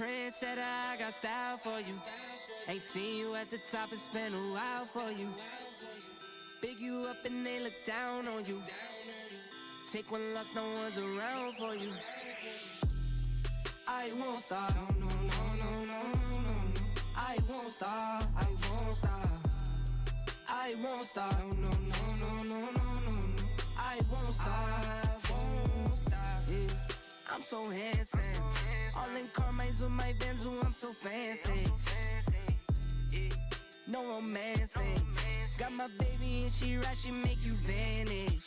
Trendsetter, I got style for you. Ain't seen you at the top, it's been a while for you. Big you up and they look down on you. Take one loss, no one's around for you. I won't stop, no, no, no, no, no, no. I won't stop, I won't stop. I won't stop, no, no, no, no, no, no. I won't stop, won't stop. Yeah. I'm so handsome. All in Carmine's with my Benz, ooh, I'm so fancy. No romancing. Got my baby and she right, she make you vanish.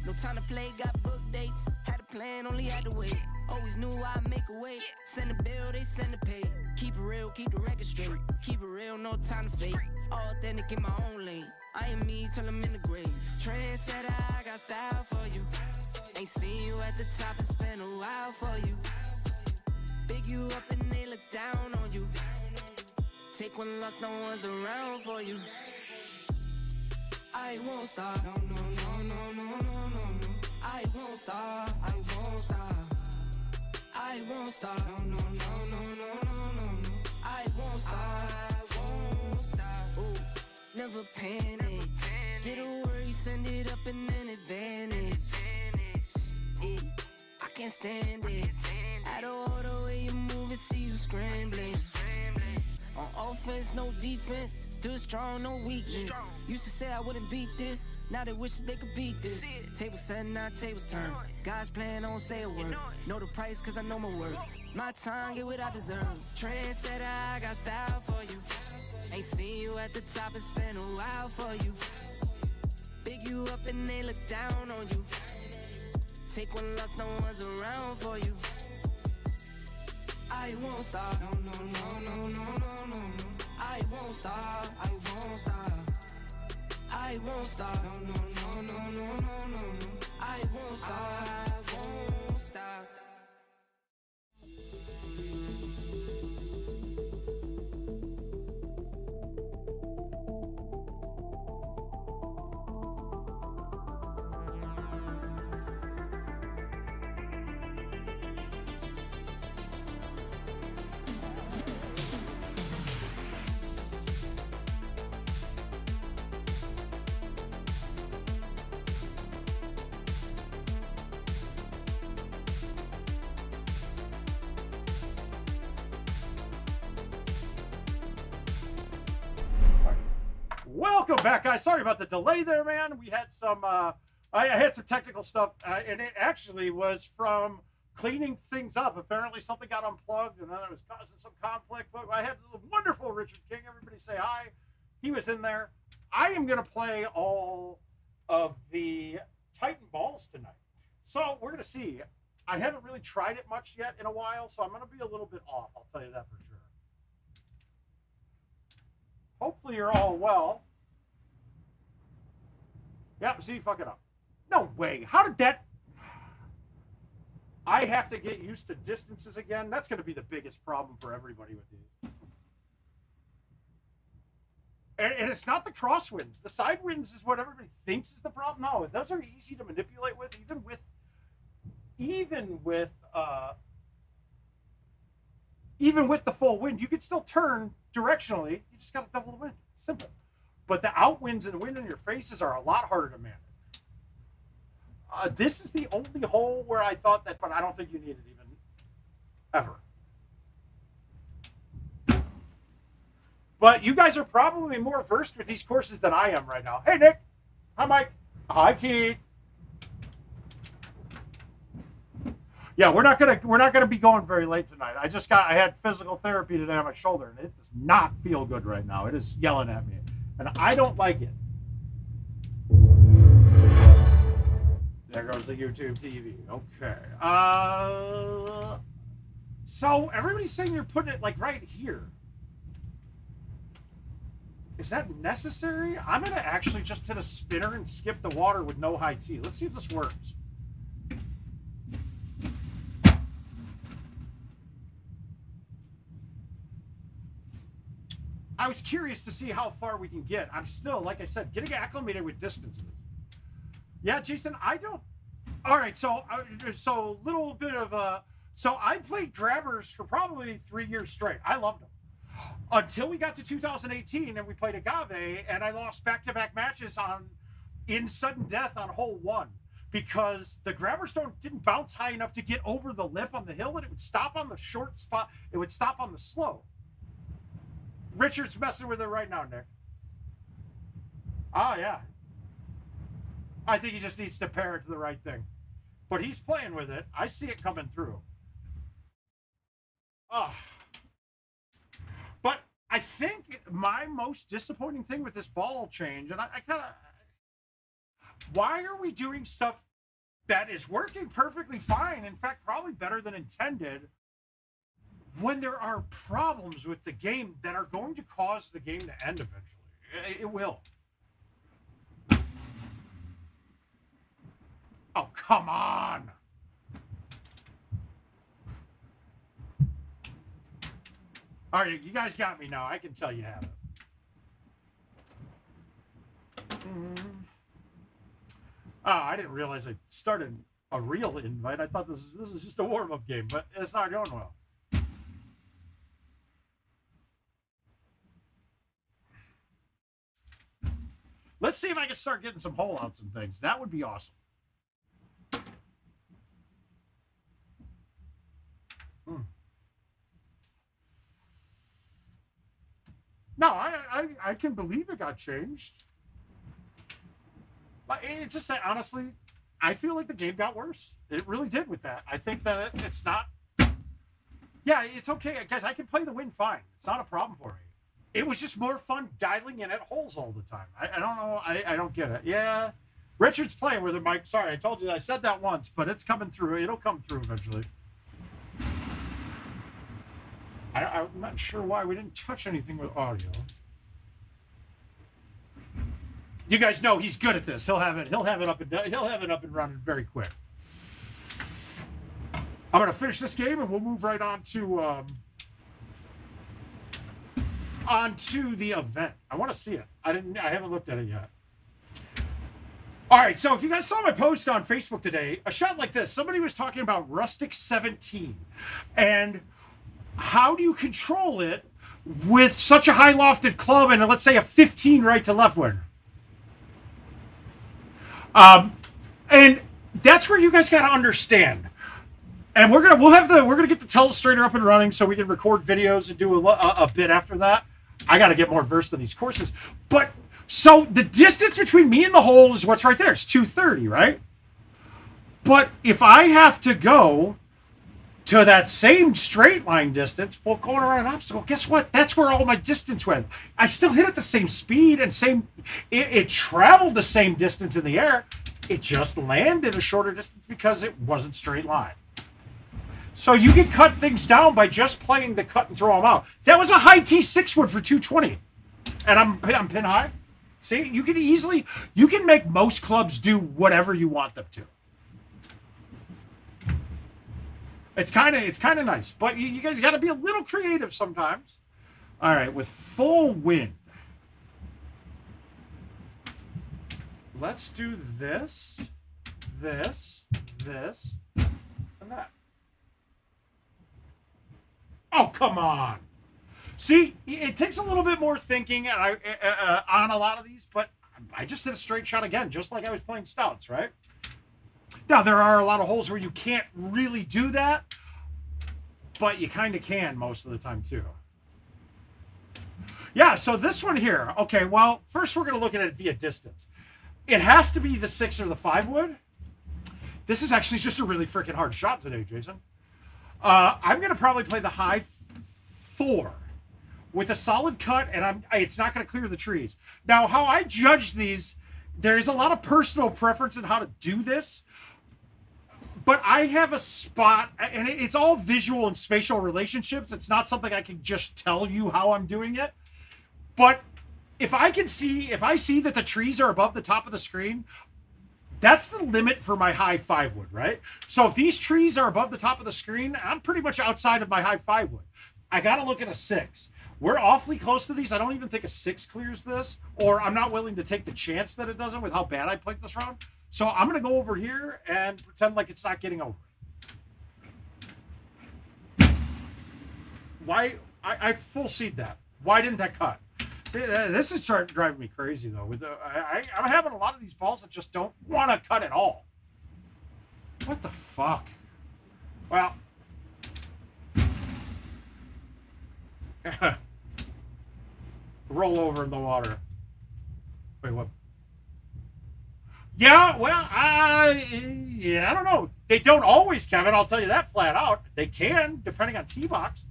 No time to play, got book dates. Had a plan, only had to wait. Always knew I'd make a way. Send a bill, they send a pay. Keep it real, keep the record straight. Keep it real, no time to fake. All authentic in my own lane. I am me till I'm in the grave. Trendsetter, I got style for you. Ain't seen you at the top, it's been a while for you. Big you up and they look down on you. Take one loss, no one's around for you. I won't stop, no, no, no, no, no, no, no. I won't stop, I won't stop. I won't stop, no, no, no, no, no, no, no. I won't stop, won't stop. Ooh, never panic. Get a worry, send it up and then advantage. Yeah, I can't stand it. At all the way you move and see you scrambling. On offense, no defense. Still strong, no weakness. Used to say I wouldn't beat this. Now they wish they could beat this. Table set, now tables turn. Guys playing, don't say a word. Know the price, cause I know my worth. My time, get what I deserve. Trendsetter, I got style for you. Ain't seen you at the top, it's been a while for you. Big you up and they look down on you. Take one loss, no one's around for you. I won't stop, no, no, no, no, no, no, no. I won't stop, I won't stop. I won't stop, no, no, no, no, no, no, no. I won't stop, won't stop. Welcome back, guys. Sorry about the delay there, man. We had some, I had some technical stuff, and it actually was from cleaning things up. Apparently something got unplugged, and then it was causing some conflict, but I had the wonderful Richard King. Everybody say hi. He was in there. I am going to play all of the Titan balls tonight. So we're going to see. I haven't really tried it much yet in a while, so I'm going to be a little bit off. I'll tell you that for sure. Hopefully you're all well. Yep, see, fuck it up. No way. How did that... I have to get used to distances again. That's going to be the biggest problem for everybody with these. And it's not the crosswinds. The side winds is what everybody thinks is the problem. No, those are easy to manipulate with, even with the full wind. You could still turn directionally. You just got to double the wind. It's simple. But the outwinds and the wind in your faces are a lot harder to manage. This is the only hole where I thought that, but I don't think you need it even ever. But you guys are probably more versed with these courses than I am right now. Hey, Nick. Hi, Mike. Hi, Keith. Yeah, we're not gonna be going very late tonight. I had physical therapy today on my shoulder, and it does not feel good right now. It is yelling at me, and I don't like it. There goes the YouTube TV. Okay. So everybody's saying you're putting it like right here. Is that necessary? I'm gonna actually just hit a spinner and skip the water with no high T. Let's see if this works. I was curious to see how far we can get. I'm still, like I said, getting acclimated with distances. Yeah, Jason, I don't. All right, so little bit of So I played grabbers for probably 3 years straight. I loved them. Until we got to 2018 and we played agave, and I lost back-to-back matches in sudden death on hole 1 because the grabber stone didn't bounce high enough to get over the lip on the hill, and it would stop on the short spot. It would stop on the slope. Richard's messing with it right now, Nick. Oh, yeah. I think he just needs to pair it to the right thing. But he's playing with it. I see it coming through. Oh. But I think my most disappointing thing with this ball change, and I kind of... Why are we doing stuff that is working perfectly fine, in fact, probably better than intended, when there are problems with the game that are going to cause the game to end eventually? It will. Oh, come on. All right, you guys got me now. I can tell you have it. Oh, I didn't realize I started a real invite. I thought this is just a warm-up game, but it's not going well. Let's see if I can start getting some hole outs and things. That would be awesome. No, I can believe it got changed. But it's just that, honestly, I feel like the game got worse. It really did with that. I think that it's not... Yeah, it's okay. Guys, I can play the win fine. It's not a problem for me. It was just more fun dialing in at holes all the time. I don't know. I don't get it. Yeah. Richard's playing with it, Mike. Sorry, I told you I said that once, but it's coming through. It'll come through eventually. I'm not sure why we didn't touch anything with audio. You guys know he's good at this. He'll have it up and running very quick. I'm gonna finish this game and we'll move right on to onto the event. I want to see it. I haven't looked at it yet. All right, so if you guys saw my post on Facebook today, a shot like this, somebody was talking about Rustic 17 and how do you control it with such a high lofted club and let's say a 15 right to left wind. And that's where you guys got to understand. And we're gonna get the telestrator up and running so we can record videos and do a bit after that. I got to get more versed in these courses. But so the distance between me and the hole is what's right there. It's 230, right? But if I have to go to that same straight line distance, well, going around an obstacle, guess what? That's where all my distance went. I still hit at the same speed and it traveled the same distance in the air. It just landed a shorter distance because it wasn't straight line. So you can cut things down by just playing the cut and throw them out. That was a high T6 wood for 220. And I'm pin high. See, you can make most clubs do whatever you want them to. It's kind of nice, but you guys got to be a little creative sometimes. All right, with full wind. Let's do this, and that. Oh, come on. See, it takes a little bit more thinking on a lot of these, but I just hit a straight shot again, just like I was playing stouts, right? Now, there are a lot of holes where you can't really do that, but you kind of can most of the time, too. Yeah, so this one here. Okay, well, first we're going to look at it via distance. It has to be the 6 or the 5 wood. This is actually just a really freaking hard shot today, Jason. I'm going to probably play the high 4 with a solid cut, and it's not going to clear the trees. Now, how I judge these, there is a lot of personal preference in how to do this, but I have a spot, and it's all visual and spatial relationships. It's not something I can just tell you how I'm doing it. But if I see that the trees are above the top of the screen, that's the limit for my high 5 wood, right? So if these trees are above the top of the screen, I'm pretty much outside of my high 5 wood. I got to look at a 6. We're awfully close to these. I don't even think a 6 clears this, or I'm not willing to take the chance that it doesn't with how bad I played this round. So I'm going to go over here and pretend like it's not getting over. Why? I full seed that. Why didn't that cut? See, this is starting to drive me crazy though. With I'm having a lot of these balls that just don't want to cut at all. What the fuck? Well, roll over in the water. Wait, what? Yeah, well, I don't know. They don't always, Kevin. I'll tell you that flat out. They can, depending on T-Box.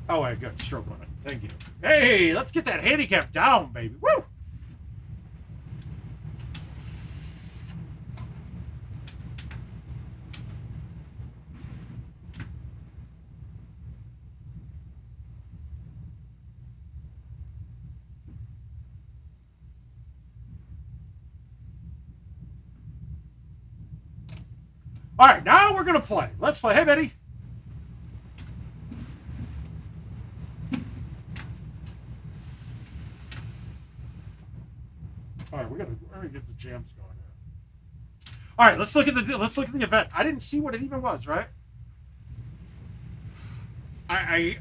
Oh, wait, good. Stroke limit. Thank you. Hey, let's get that handicap down, baby. Woo! All right, now we're going to play. Let's play. Hey, Betty. All right, we're gonna get the jams going here. All right, let's look at the event. I didn't see what it even was, right? I'm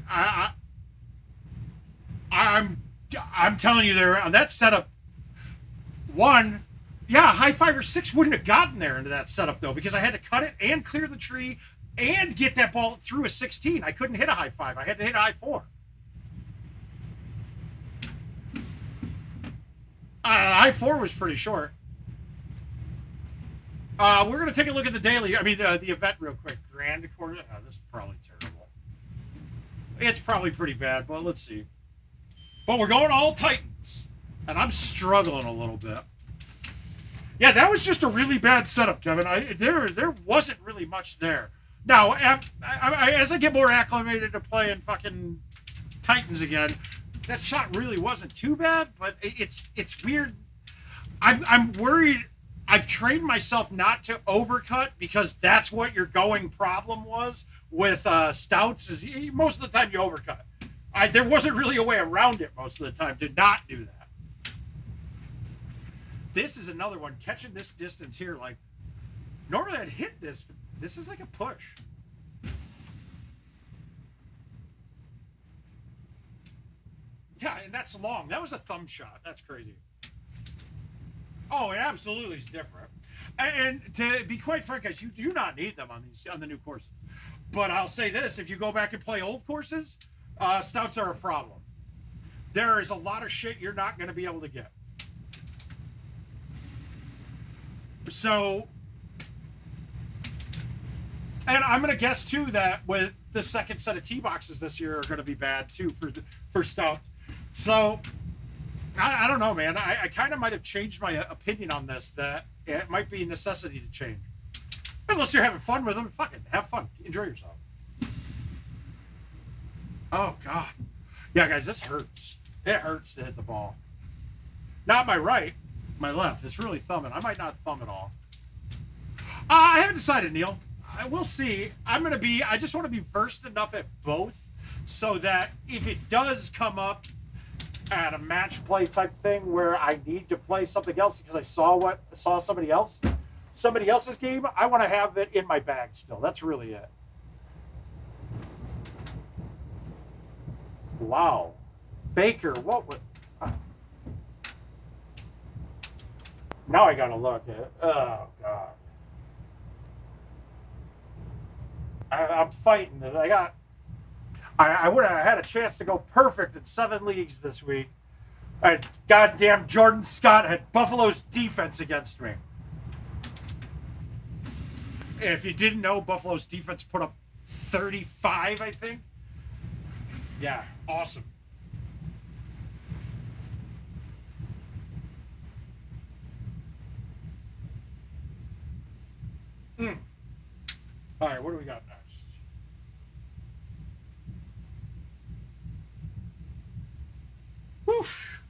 telling you, there on that setup, high 5 or 6 wouldn't have gotten there into that setup though, because I had to cut it and clear the tree and get that ball through a 16. I couldn't hit a high 5. I had to hit a high 4. High 4 was pretty short. We're going to take a look at the daily. I mean, the event real quick. Grand quarter. Oh, this is probably terrible. It's probably pretty bad, but let's see. But we're going all Titans, and I'm struggling a little bit. Yeah, that was just a really bad setup, Kevin. There wasn't really much there. Now, as I get more acclimated to playing fucking Titans again, that shot really wasn't too bad, but it's weird. I'm worried. I've trained myself not to overcut because that's what your going problem was with stouts. Is most of the time you overcut. There wasn't really a way around it most of the time to not do that. This is another one. Catching this distance here, like normally I'd hit this, but this is like a push. Yeah, and that's long. That was a thumb shot. That's crazy. Oh, it absolutely is different. And to be quite frank, guys, you do not need them on the new courses. But I'll say this: if you go back and play old courses, stouts are a problem. There is a lot of shit you're not going to be able to get. So, and I'm going to guess too that with the second set of tee boxes this year are going to be bad too for stouts. So, I don't know, man. I kind of might have changed my opinion on this, that it might be a necessity to change. Unless you're having fun with them, fucking have fun. Enjoy yourself. Oh, God. Yeah, guys, this hurts. It hurts to hit the ball. Not my right, my left. It's really thumbing. I might not thumb at all. I haven't decided, Neil. We'll see. I just want to be versed enough at both so that if it does come up at a match play type thing where I need to play something else because I saw somebody else's game, I want to have it in my bag still. That's really it. Wow. Baker, what would... Now I gotta look at it. Oh, God. I'm fighting this. I would have had a chance to go perfect in 7 leagues this week. Goddamn Jordan Scott had Buffalo's defense against me. And if you didn't know, Buffalo's defense put up 35, I think. Yeah, awesome. All right, what do we got next? Woof.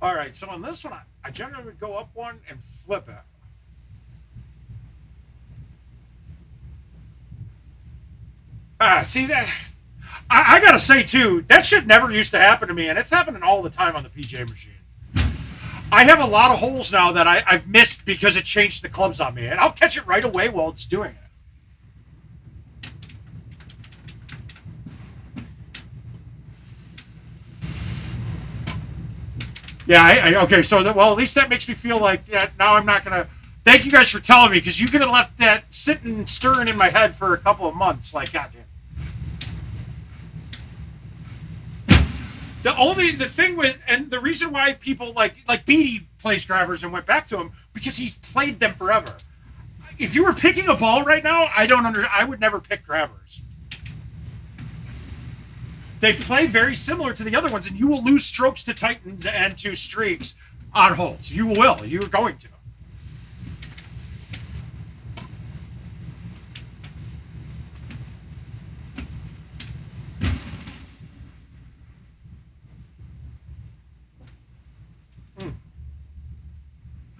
All right, so on this one, I generally would go up one and flip it. See that? I gotta say too, that shit never used to happen to me, and it's happening all the time on the PGA machine. I have a lot of holes now that I've missed because it changed the clubs on me, and I'll catch it right away while it's doing it. Yeah, okay, so well, at least that makes me feel like now I'm not gonna. Thank you guys for telling me, because you could have left that sitting stirring in my head for a couple of months. Like, goddamn. The thing with, and the reason why people like Beatty plays grabbers and went back to him, because he's played them forever. If you were picking a ball right now, I would never pick grabbers. They play very similar to the other ones, and you will lose strokes to Titans and to streaks on holes. You will. You're going to.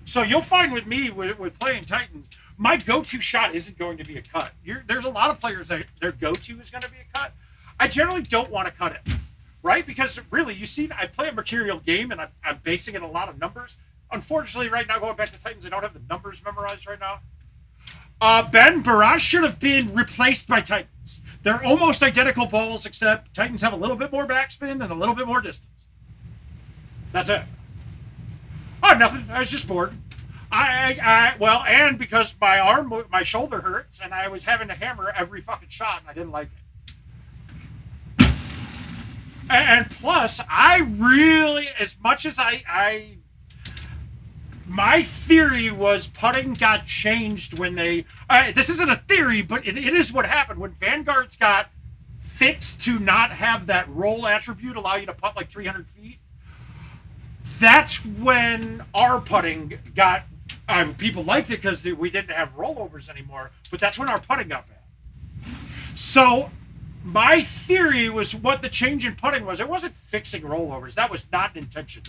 So you'll find with me, with playing Titans, my go-to shot isn't going to be a cut. There's a lot of players that their go-to is going to be a cut. I generally don't want to cut it, right? Because really, you see, I play a mercurial game, and I'm basing it on a lot of numbers. Unfortunately, right now, going back to Titans, I don't have the numbers memorized right now. Ben, Barrage should have been replaced by Titans. They're almost identical balls, except Titans have a little bit more backspin and a little bit more distance. That's it. Oh, nothing. I was just bored. Well, and because my shoulder hurts, and I was having to hammer every fucking shot, and I didn't like it. And plus, I really, as much as my theory was putting got changed when they, this isn't a theory, but it is what happened when Vanguards got fixed to not have that roll attribute allow you to putt like 300 feet. That's when our putting got, people liked it because we didn't have rollovers anymore, but that's when our putting got bad. So my theory was what the change in putting was. It wasn't fixing rollovers. That was not an intention.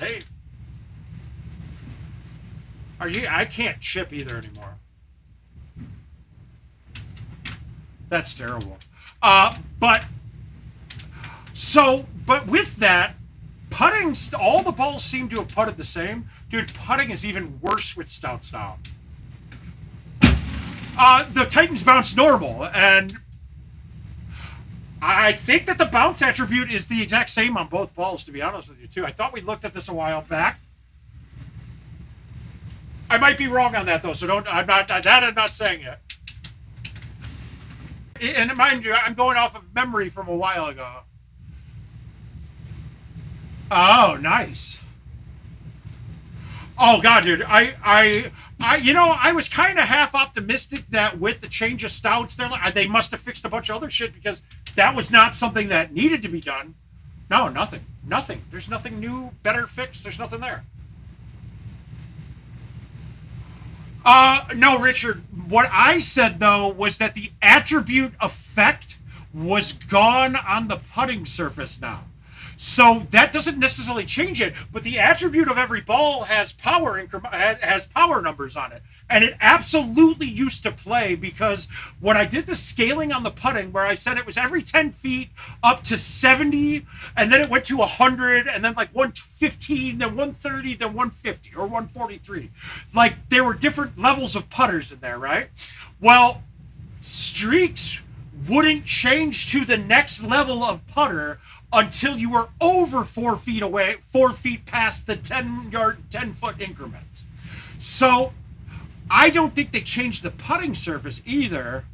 I can't chip either anymore. That's terrible. But with that, putting, all the balls seem to have putted the same. Dude, putting is even worse with stouts now. The Titans bounce normal, and I think that the bounce attribute is the exact same on both balls, to be honest with you, too. I thought we looked at this a while back. I might be wrong on that, though, so I'm not saying it. And mind you, I'm going off of memory from a while ago. Oh, nice. Oh God, dude, I was kind of half optimistic that with the change of stouts, they must have fixed a bunch of other shit, because that was not something that needed to be done. No, nothing. There's nothing new, better fixed. There's nothing there. No, Richard. What I said though was that the attribute effect was gone on the putting surface now. So that doesn't necessarily change it, but the attribute of every ball has power numbers on it. And it absolutely used to play, because when I did the scaling on the putting, where I said it was every 10 feet up to 70, and then it went to 100, and then like 115, then 130, then 150, or 143. Like, there were different levels of putters in there, right? Well, streaks wouldn't change to the next level of putter until you were over 4 feet away, 4 feet past the 10-foot increments. So I don't think they changed the putting surface either.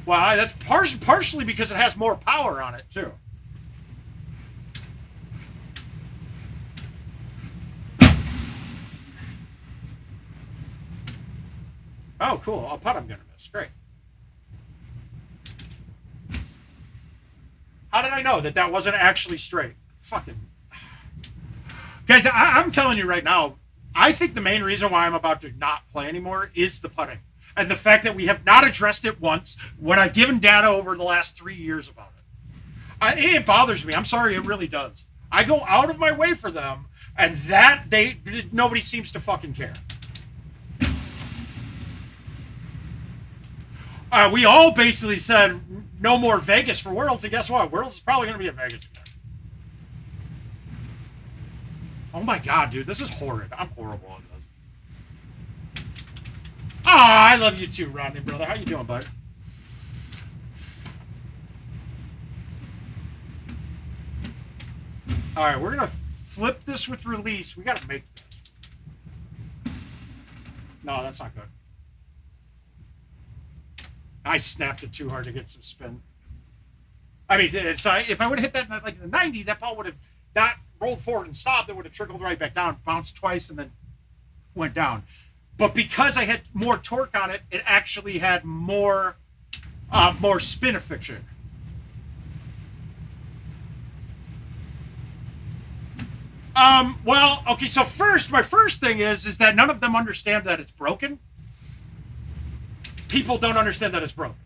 Well, that's partially because it has more power on it too. Oh, cool. A putt I'm going to miss. Great. How did I know that wasn't actually straight? Fucking. Guys, I'm telling you right now, I think the main reason why I'm about to not play anymore is the putting. And the fact that we have not addressed it once when I've given data over the last 3 years about it. It bothers me. I'm sorry, it really does. I go out of my way for them, and nobody seems to fucking care. We all basically said no more Vegas for Worlds, and guess what? Worlds is probably going to be in Vegas again. Oh my God, dude, this is horrid. I'm horrible at this. Ah, I love you too, Rodney, brother. How you doing, bud? All right, we're going to flip this with release. We got to make this. No, that's not good. I snapped it too hard to get some spin. I mean, so if I would have hit that like the 90, that ball would have not rolled forward and stopped. It would have trickled right back down, bounced twice, and then went down. But because I had more torque on it, it actually had more spin affixation. Well, okay, so my first thing is that none of them understand that it's broken. People don't understand that it's broken.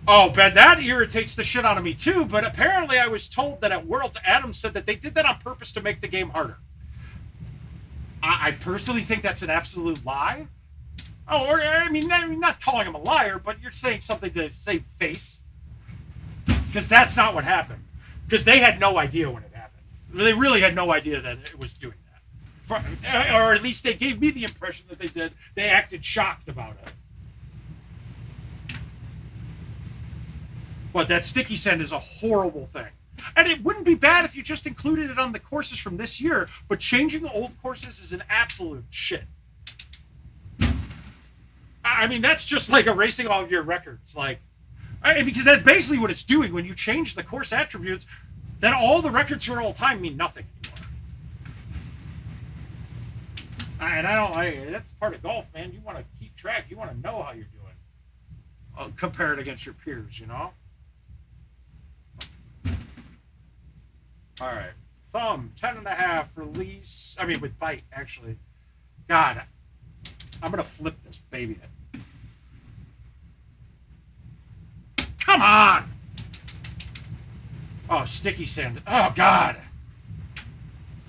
Oh, Ben, that irritates the shit out of me too, but apparently I was told that at Worlds, Adam said that they did that on purpose to make the game harder. I personally think that's an absolute lie. Oh, or, I mean, not calling him a liar, but you're saying something to save face. Because that's not what happened. Because they had no idea when it happened. They really had no idea that it was doing that. Or at least they gave me the impression that they did. They acted shocked about it. But that sticky sand is a horrible thing. And it wouldn't be bad if you just included it on the courses from this year, but changing old courses is an absolute shit. I mean, that's just like erasing all of your records. Because that's basically what it's doing. When you change the course attributes, then all the records for all time mean nothing anymore. And that's part of golf, man. You want to keep track. You want to know how you're doing. Compare it against your peers, you know? All right. Thumb, 10.5, release. I mean, with bite, actually. God, I'm going to flip this baby. Come on! Oh, sticky sand. Oh, God.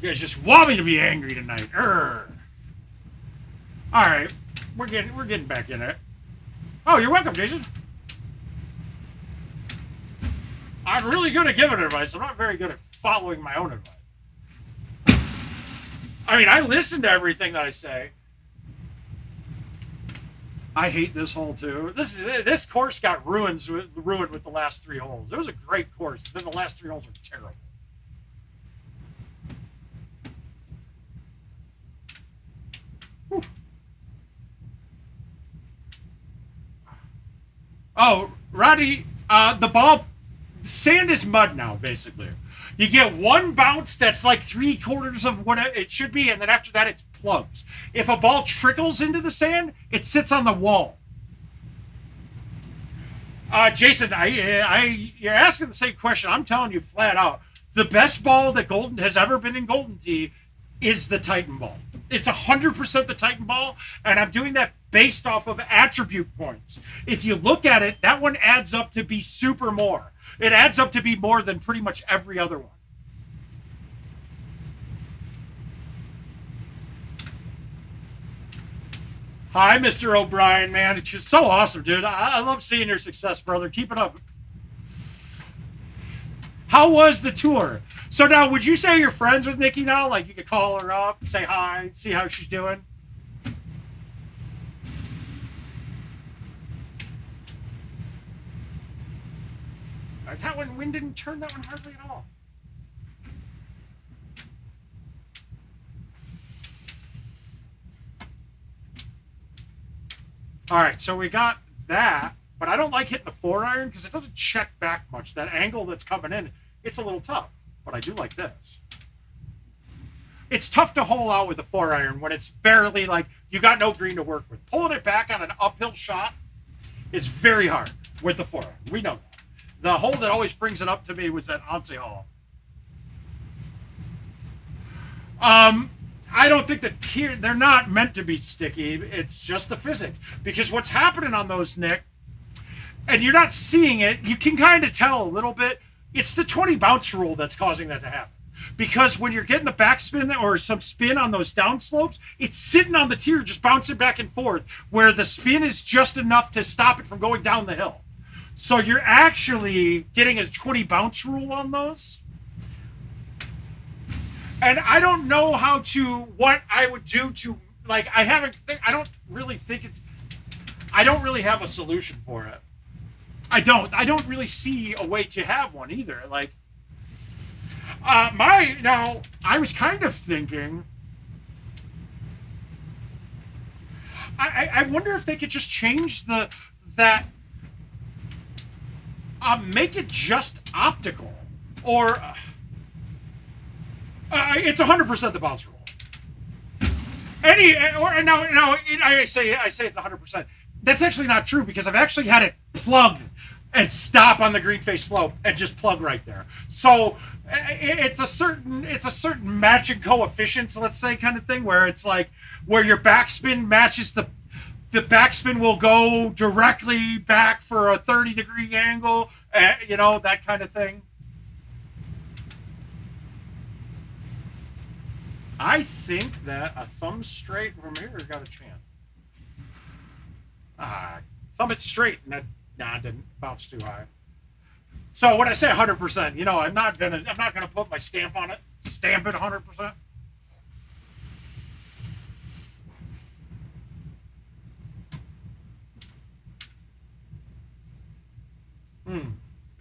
You guys just want me to be angry tonight. All right. We're getting back in it. Oh, you're welcome, Jason. I'm really good at giving advice. I'm not very good at following my own advice. I mean, I listen to everything that I say. I hate this hole too. This course got ruined with the last 3 holes. It was a great course. Then the last 3 holes were terrible. Whew. Oh, Roddy, the sand is mud now, basically. You get one bounce that's like 3/4 of what it should be, and then after that, it's plugs. If a ball trickles into the sand, it sits on the wall. Jason, you're asking the same question. I'm telling you flat out, the best ball that has ever been in Golden Tee is the Titan ball. It's 100% the Titan ball, and I'm doing that based off of attribute points. If you look at it, that one adds up to be super more. It adds up to be more than pretty much every other one. Hi, Mr. O'Brien, man. It's just so awesome, dude. I love seeing your success, brother. Keep it up. How was the tour? So now, would you say you're friends with Nikki now? Like, you could call her up, say hi, see how she's doing? That one, wind didn't turn that one hardly at all. All right, so we got that, but I don't like hitting the 4-iron because it doesn't check back much. That angle that's coming in, it's a little tough, but I do like this. It's tough to hole out with the 4-iron when it's barely like you got no green to work with. Pulling it back on an uphill shot is very hard with the 4-iron. We know that. The hole that always brings it up to me was that Once hole. I don't think they're not meant to be sticky. It's just the physics. Because what's happening on those, Nick, and you're not seeing it, you can kind of tell a little bit. It's the 20 bounce rule that's causing that to happen. Because when you're getting the backspin or some spin on those downslopes, it's sitting on the tier, just bouncing back and forth, where the spin is just enough to stop it from going down the hill. So you're actually getting a 20 bounce rule on those. And I don't know what I would do to, like, I don't really have a solution for it. I don't really see a way to have one either. Like, Now, I was kind of thinking, I wonder if they could just change make it just optical, or it's 100% the bounce rule. I say it's 100%. That's actually not true because I've actually had it plugged and stop on the green face slope and just plug right there. So it's a certain matching coefficients, let's say, kind of thing, where it's like where your backspin matches the backspin will go directly back for a 30-degree angle, that kind of thing. I think that a thumb straight from here got a chance. Thumb it straight, and it didn't bounce too high. So when I say 100%, I'm not gonna put my stamp on it. Stamp it 100%.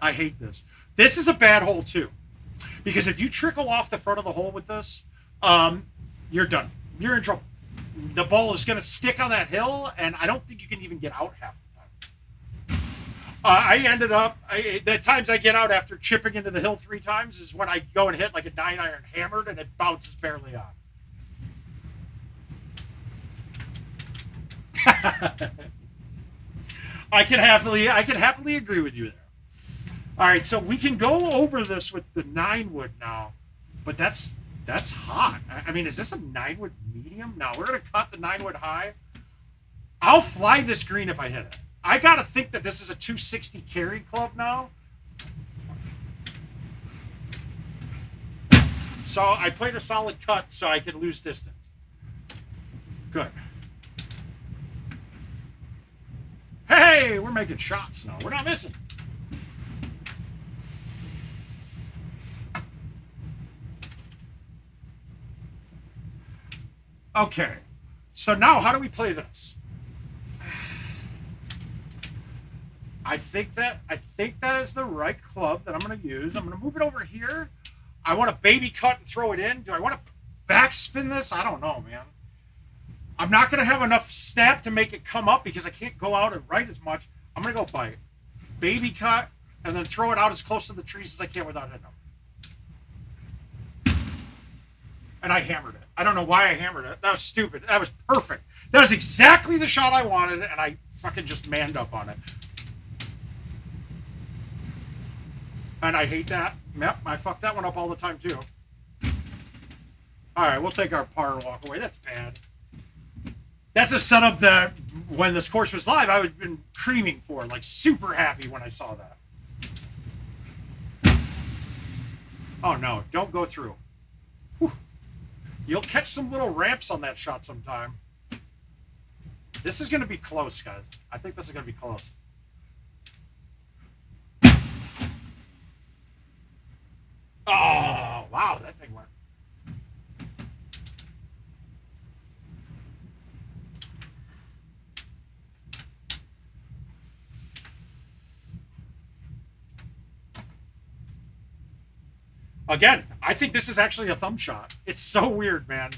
I hate this. This is a bad hole too, because if you trickle off the front of the hole with this, you're done. You're in trouble. The ball is going to stick on that hill, and I don't think you can even get out half the time. I ended up, the times I get out after chipping into the hill 3 times is when I go and hit like a 9-iron hammered, and it bounces barely on. I can happily agree with you there. All right, so we can go over this with the 9-wood now, but that's hot. I mean, is this a 9-wood medium? No, we're going to cut the 9-wood high. I'll fly this green if I hit it. I got to think that this is a 260 carry club now. So I played a solid cut so I could lose distance. Good. Hey, we're making shots now. We're not missing. Okay, so now how do we play this? I think that is the right club that I'm going to use. I'm going to move it over here. I want to baby cut and throw it in. Do I want to backspin this? I don't know, man. I'm not going to have enough snap to make it come up because I can't go out and right as much. I'm going to go by baby cut and then throw it out as close to the trees as I can without hitting them. And I hammered it. I don't know why I hammered it. That was stupid. That was perfect. That was exactly the shot I wanted, and I fucking just manned up on it. And I hate that. Yep, I fuck that one up all the time, too. All right, we'll take our par and walk away. That's bad. That's a setup that, when this course was live, I would have been creaming for. Like, super happy when I saw that. Oh, no. Don't go through. Whew. You'll catch some little ramps on that shot sometime. This is going to be close, guys. I think this is going to be close. Oh, wow, that thing went. Again, I think this is actually a thumb shot. It's so weird, man.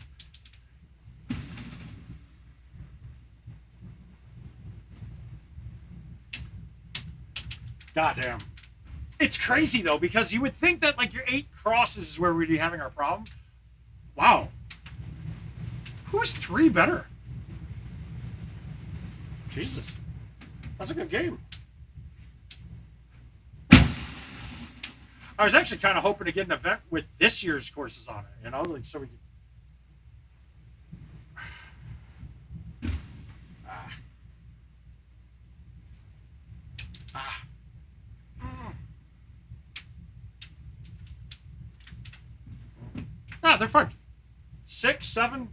Goddamn. It's crazy, though, because you would think that, like, your 8 crosses is where we'd be having our problem. Wow. Who's 3 better? Jesus. That's a good game. I was actually kind of hoping to get an event with this year's courses on it, you know, like so we could. They're fun. 6, 7.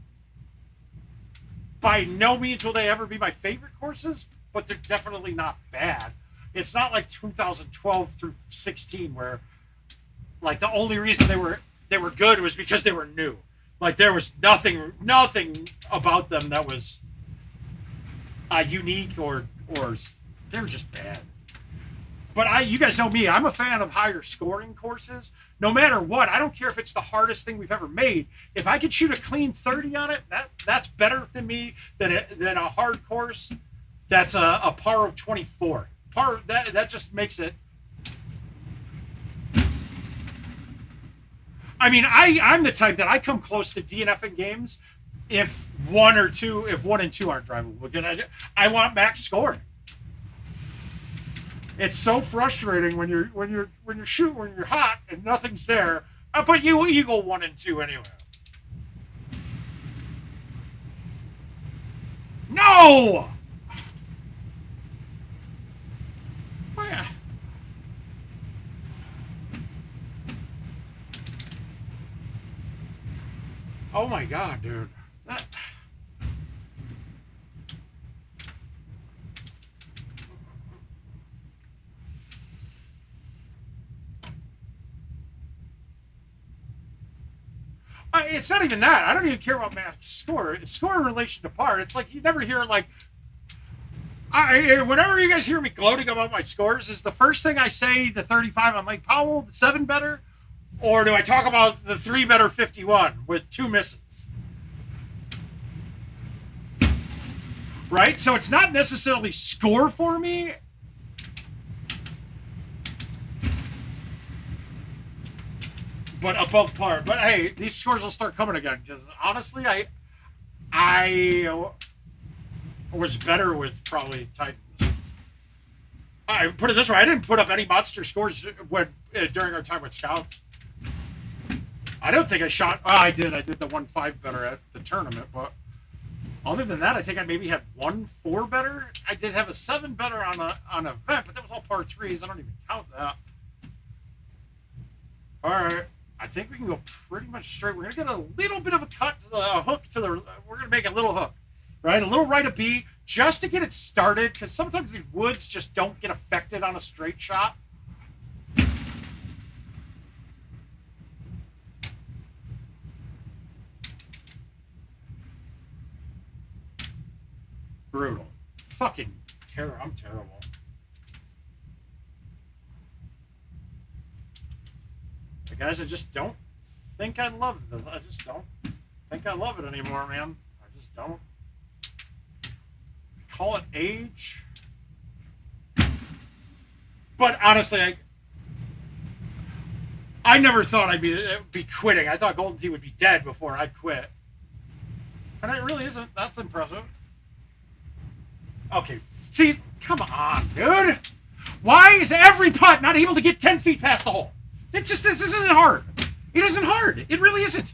By no means will they ever be my favorite courses, but they're definitely not bad. It's not like 2012 through 16 where, like, the only reason they were good was because they were new. Like, there was nothing about them that was unique or they were just bad. But you guys know me. I'm a fan of higher scoring courses. No matter what, I don't care if it's the hardest thing we've ever made. If I could shoot a clean 30 on it, that's better than me than a hard course that's a par of 24. That just makes it. I mean, I'm the type that I come close to DNFing games if 1 and 2 aren't drivable, because I want max scoring. It's so frustrating when you're hot and nothing's there, but you go 1 and 2 anyway. No. Oh my God, dude. It's not even that. I don't even care about max score. It's score in relation to par. It's like you never hear like. Whenever you guys hear me gloating about my scores, is the first thing I say the 35 on Lake Powell, the 7 better, or do I talk about the 3 better 51 with 2 misses? Right? So it's not necessarily score for me. But above par. But hey, these scores will start coming again. Because honestly, I was better with probably Titans. I put it this way: I didn't put up any monster scores during our time with Scouts. I don't think I shot. Oh, I did. I did the 1-5 better at the tournament, but other than that, I think I maybe had 1-4 better. I did have a 7 better on an event, but that was all par 3s. I don't even count that. All right. I think we can go pretty much straight. We're going to get a little bit of a cut to the hook we're going to make a little hook, right? A little right of B just to get it started, because sometimes these woods just don't get affected on a straight shot. Brutal. Fucking terror. I'm terrible. Guys, I just don't think I love them. I just don't think I love it anymore, man. I just don't. Call it age. But honestly, I never thought I'd be quitting. I thought Golden Tee would be dead before I'd quit. And it really isn't. That's impressive. Okay, see, come on, dude. Why is every putt not able to get 10 feet past the hole? This isn't hard. It isn't hard. It really isn't.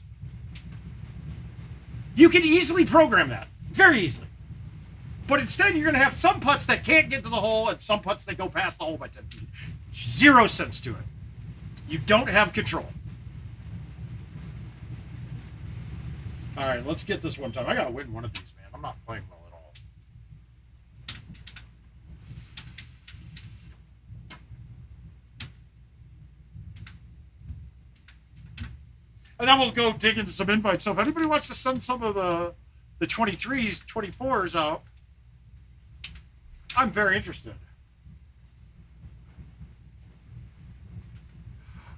You can easily program that. Very easily. But instead, you're going to have some putts that can't get to the hole and some putts that go past the hole by 10 feet. 0 sense to it. You don't have control. All right, let's get this one time. I got to win one of these, man. I'm not playing well at all. And then we'll go dig into some invites. So if anybody wants to send some of the 23s, 24s out, I'm very interested.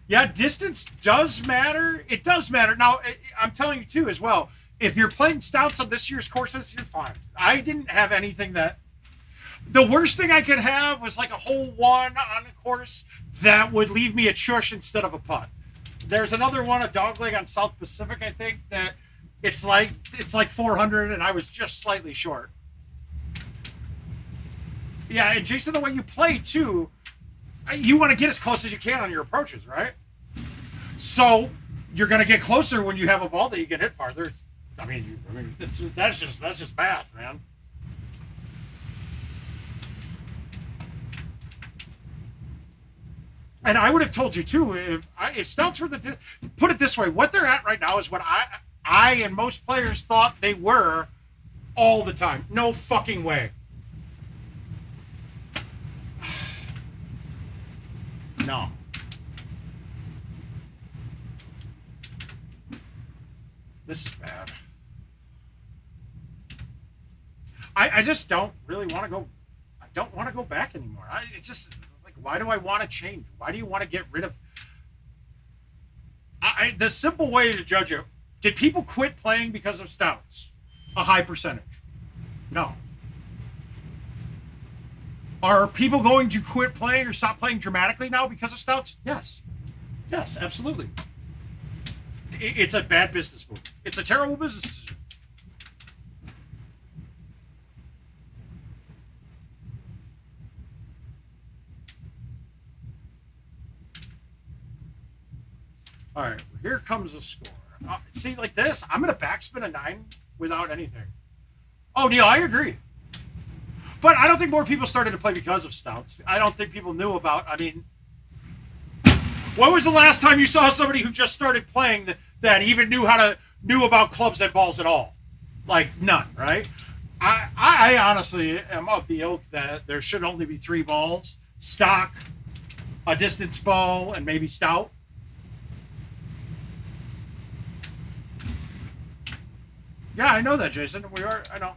Yeah, distance does matter. It does matter. Now, I'm telling you, too, as well, if you're playing stouts on this year's courses, you're fine. I didn't have anything that... The worst thing I could have was like a hole 1 on a course that would leave me a chush instead of a putt. There's another one, a dogleg on South Pacific, I think, that it's like 400, and I was just slightly short. Yeah, and Jason, the way you play, too, you want to get as close as you can on your approaches, right? So you're going to get closer when you have a ball that you can hit farther. That's just math, man. And I would have told you too, if stouts were put it this way, what they're at right now is what I and most players thought they were all the time. No fucking way. No. This is bad. I just don't really want to go. I don't want to go back anymore. It's just like Why do I want to change? Why do you want to get rid of? The simple way to judge it: did people quit playing because of stouts? A high percentage. No. Are people going to quit playing or stop playing dramatically now because of stouts? Yes. Yes, absolutely. It's a bad business move. It's a terrible business decision. All right, here comes the score. See, like this, I'm going to backspin a 9 without anything. Oh, Neil, I agree. But I don't think more people started to play because of stouts. I don't think people knew about, I mean, when was the last time you saw somebody who just started playing that even knew about clubs and balls at all? Like, none, right? I honestly am of the ilk that there should only be 3 balls: stock, a distance ball, and maybe stout. Yeah, I know that, Jason. I know.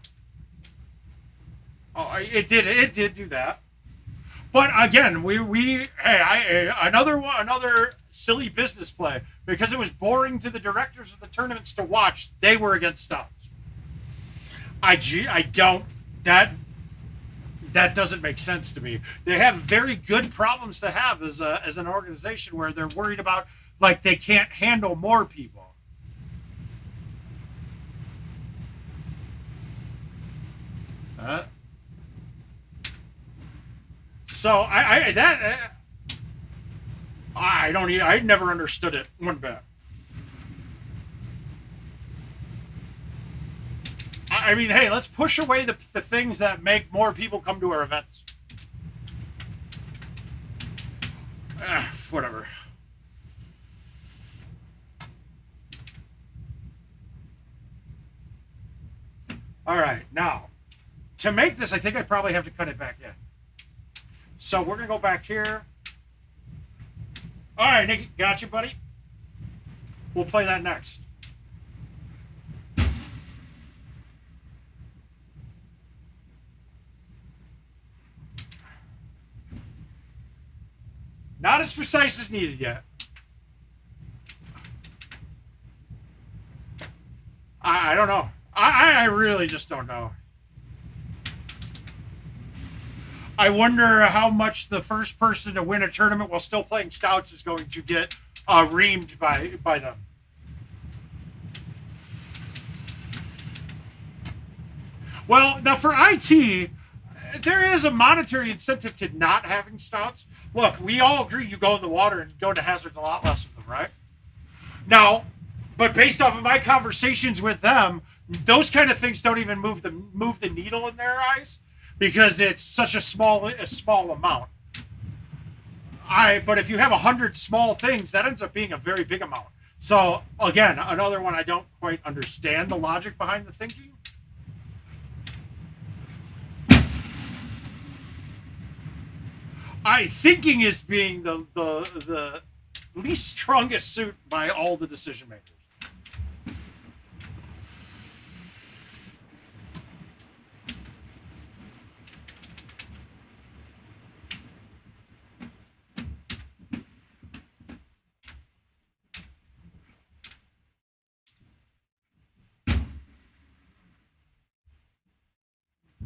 Oh, it did do that. But again, another silly business play, because it was boring to the directors of the tournaments to watch. They were against stouts. That doesn't make sense to me. They have very good problems to have as an organization where they're worried about, like, they can't handle more people. So I never understood it one bit. I mean, hey, let's push away the things that make more people come to our events. Whatever. All right, now, to make this, I think I probably have to cut it back in. So we're going to go back here. All right, Nicky, got you, buddy. We'll play that next. Not as precise as needed yet. I don't know. I really just don't know. I wonder how much the first person to win a tournament while still playing stouts is going to get reamed by them. Well, now for IT, there is a monetary incentive to not having stouts. Look, we all agree you go in the water and go into hazards a lot less with them, right? Now, but based off of my conversations with them, those kind of things don't even move the needle in their eyes, because it's such a small amount. But if you have 100 small things, that ends up being a very big amount. So again, another one I don't quite understand the logic behind the thinking. Thinking is being the least strongest suit by all the decision makers.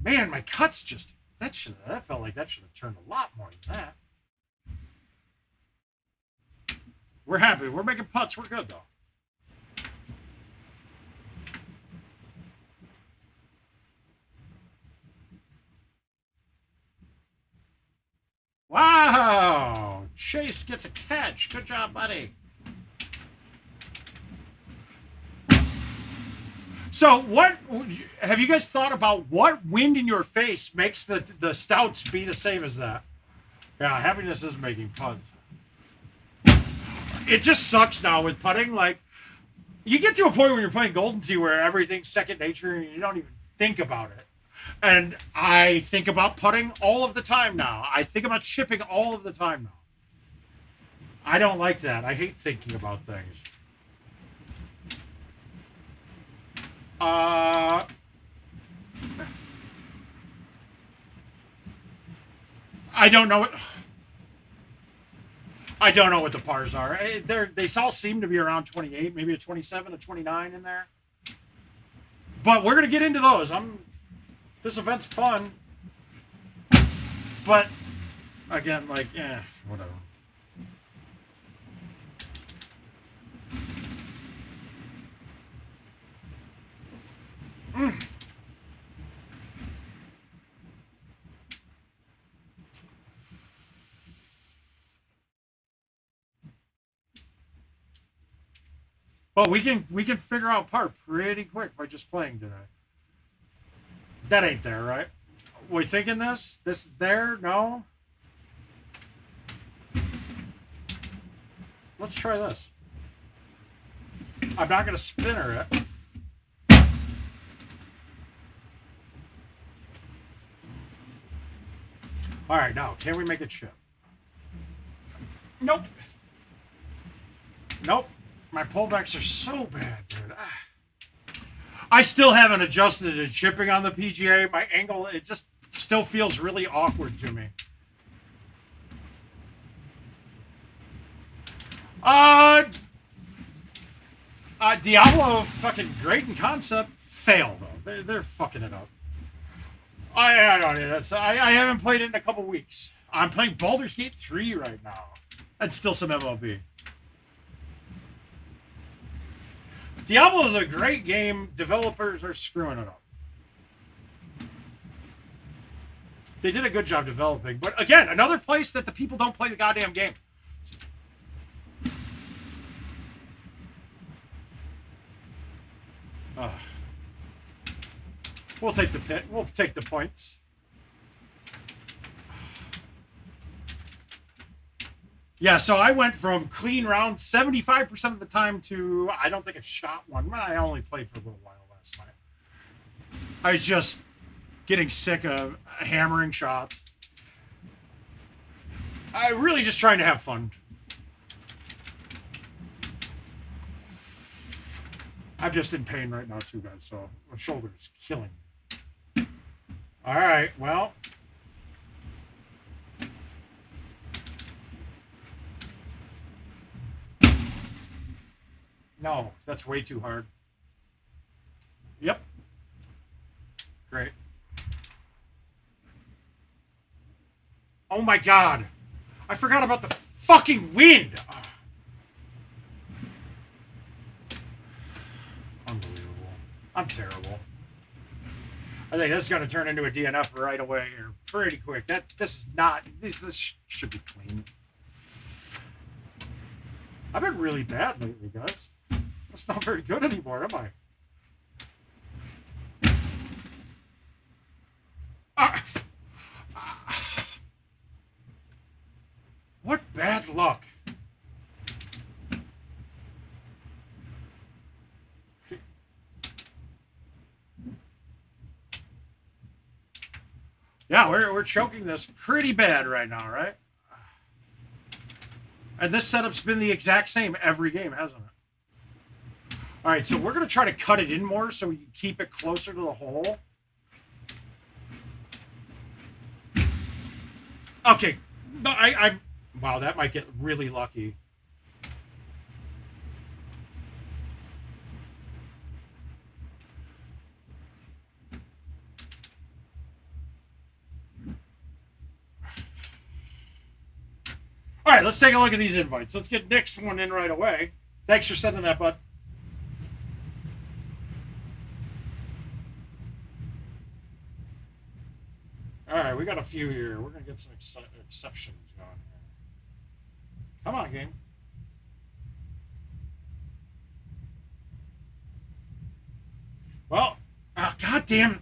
Man, my cuts just that felt like that should have turned a lot more than that. We're happy. We're making putts. We're good though. Wow! Chase gets a catch. Good job, buddy. So what have you guys thought about what wind in your face makes the stouts be the same as that? Yeah, happiness is making putts. It just sucks now with putting. Like, you get to a point when you're playing Golden Tee where everything's second nature and you don't even think about it. And I think about putting all of the time now. I think about chipping all of the time now. I don't like that. I hate thinking about things. I don't know. I don't know what the pars are. They all seem to be around 28, maybe a 27, a 29 in there. But we're gonna get into those. This event's fun, but again, like, whatever. But we can figure out par pretty quick by just playing today. That ain't there, right? We thinking this? This is there? No? Let's try this. I'm not going to spinner it. All right, now, can we make it chip? Nope. Nope. My pullbacks are so bad, dude. I still haven't adjusted to chipping on the PGA. My angle, it just still feels really awkward to me. Diablo, fucking great in concept. Fail, though. They're fucking it up. I don't know. I haven't played it in a couple weeks. I'm playing Baldur's Gate 3 right now. That's still some MLB. Diablo is a great game. Developers are screwing it up. They did a good job developing. But again, another place that the people don't play the goddamn game. We'll take the pit. We'll take the points. Yeah, so I went from clean round 75% of the time to I don't think I've shot one. I only played for a little while last night. I was just getting sick of hammering shots. I'm really just trying to have fun. I'm just in pain right now too, guys, so my shoulder is killing me. All right, well. No, that's way too hard. Yep. Great. Oh my God. I forgot about the fucking wind. Unbelievable. I'm terrible. I think this is going to turn into a DNF right away here. Pretty quick. This is not... This should be clean. I've been really bad lately, guys. It's not very good anymore, am I? What bad luck. Yeah, we're choking this pretty bad right now, right? And this setup's been the exact same every game, hasn't it? All right, so we're going to try to cut it in more so we keep it closer to the hole. Okay. No, wow, that might get really lucky. All right, let's take a look at these invites. Let's get Nick's one in right away. Thanks for sending that, bud. All right, we got a few here. We're going to get some exceptions going here. Come on, game. Well, oh, God damn it.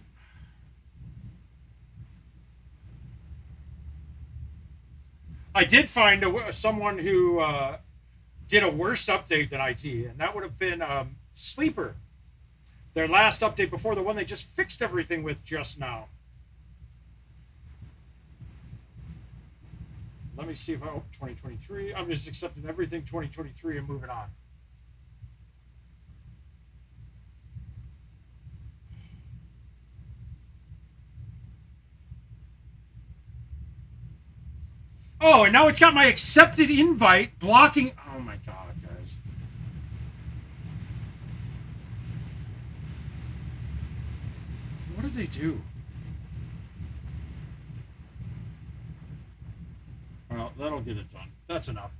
I did find someone who did a worse update than IT, and that would have been Sleeper. Their last update before the one they just fixed everything with just now. Let me see if 2023. I'm just accepting everything 2023 and moving on. Oh, and now it's got my accepted invite blocking. Oh my God, guys. What did they do? Well, that'll get it done. That's enough.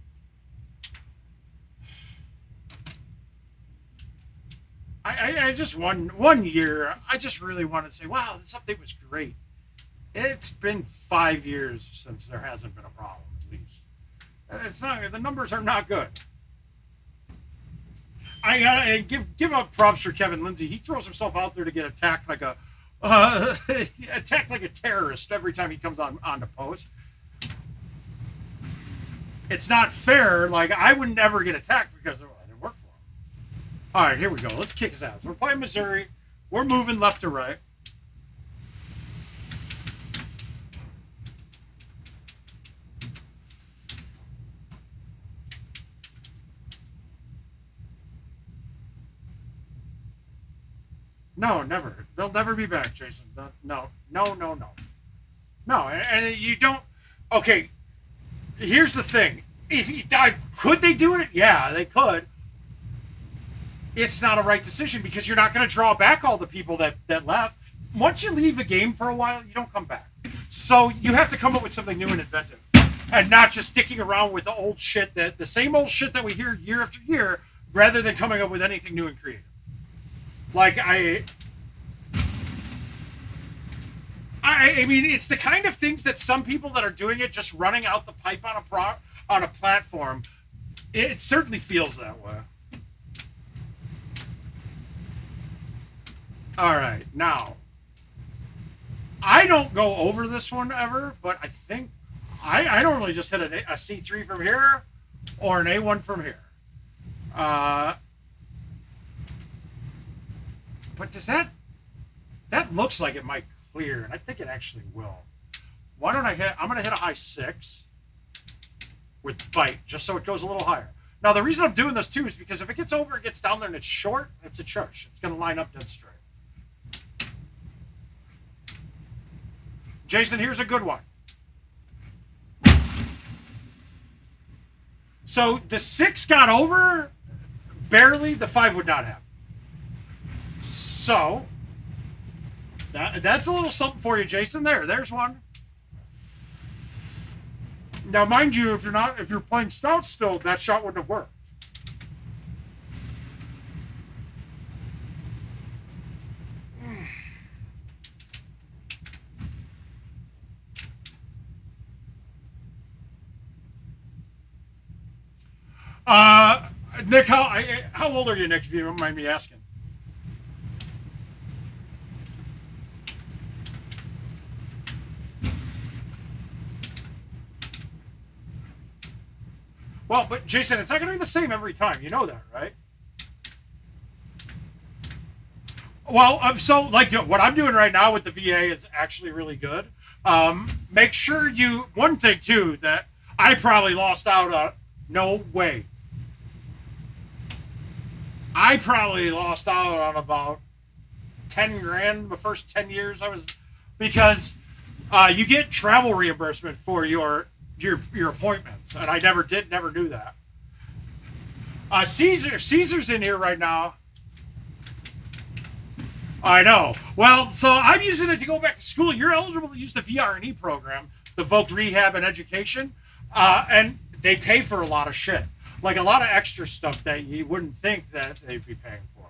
I just one year, I just really want to say, wow, this update was great. It's been 5 years since there hasn't been a problem, at least. It's not, the numbers are not good. I gotta give up props for Kevin Lindsay. He throws himself out there to get attacked like a attacked like a terrorist every time he comes on the post. It's not fair. Like, I would never get attacked because I didn't work for him. All right, here we go. Let's kick his ass. We're playing Missouri. We're moving left to right. No, never. They'll never be back, Jason. No. And you don't. Okay, here's the thing. If you died, could they do it? Yeah, they could. It's not a right decision because you're not going to draw back all the people that left. Once you leave a game for a while, you don't come back. So you have to come up with something new and inventive, and not just sticking around with the old shit, that the same old shit that we hear year after year, rather than coming up with anything new and creative. Like, I mean, it's the kind of things that some people that are doing it, just running out the pipe on a platform, it certainly feels that way. All right, now, I don't go over this one ever, but I think I normally just hit a C3 from here or an A1 from here. But does that looks like it might clear, and I think it actually will. Why don't I'm going to hit a high 6 with bite, just so it goes a little higher. Now, the reason I'm doing this, too, is because if it gets over, it gets down there, and it's short, it's a chush. It's going to line up dead straight. Jason, here's a good one. So the 6 got over, barely, the 5 would not have. So that's a little something for you, Jason. There's one. Now, mind you, if you're playing stout still, that shot wouldn't have worked. Nick, how old are you, Nick, if you don't mind me asking? Well, but Jason, it's not going to be the same every time. You know that, right? Well, so like what I'm doing right now with the VA is actually really good. Make sure one thing too that I probably lost out on. No way. I probably lost out on about 10 grand the first 10 years because you get travel reimbursement for your appointments, and I never knew that. Caesar's in here right now. I know. Well, so I'm using it to go back to school. You're eligible to use the VRE program, the Voc Rehab and Education, and they pay for a lot of shit. Like a lot of extra stuff that you wouldn't think that they'd be paying for.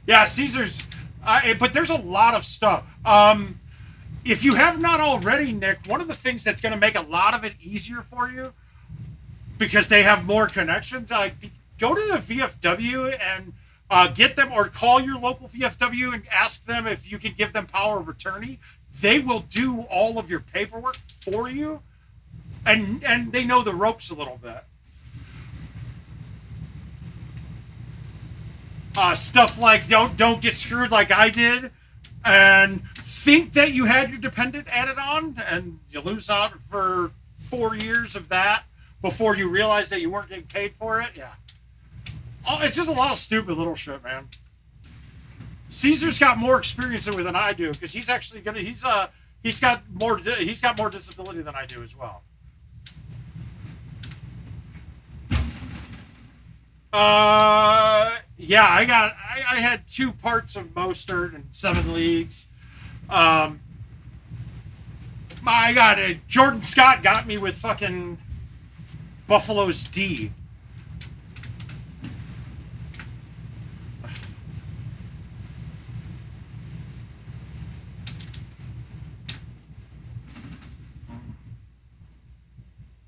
Yeah, Caesar's, but there's a lot of stuff. If you have not already, Nick, one of the things that's going to make a lot of it easier for you, because they have more connections, go to the VFW and get them, or call your local VFW and ask them if you can give them power of attorney. They will do all of your paperwork for you, and they know the ropes a little bit. Stuff like don't get screwed like I did, and think that you had your dependent added on, and you lose out for 4 years of that before you realize that you weren't getting paid for it. Yeah. Oh, it's just a lot of stupid little shit, man. Caesar's got more experience with than I do because he's actually gonna. He's got more disability than I do as well. Yeah, I had 2 parts of Mostert and 7 leagues. I got it. Jordan Scott got me with fucking Buffalo's D.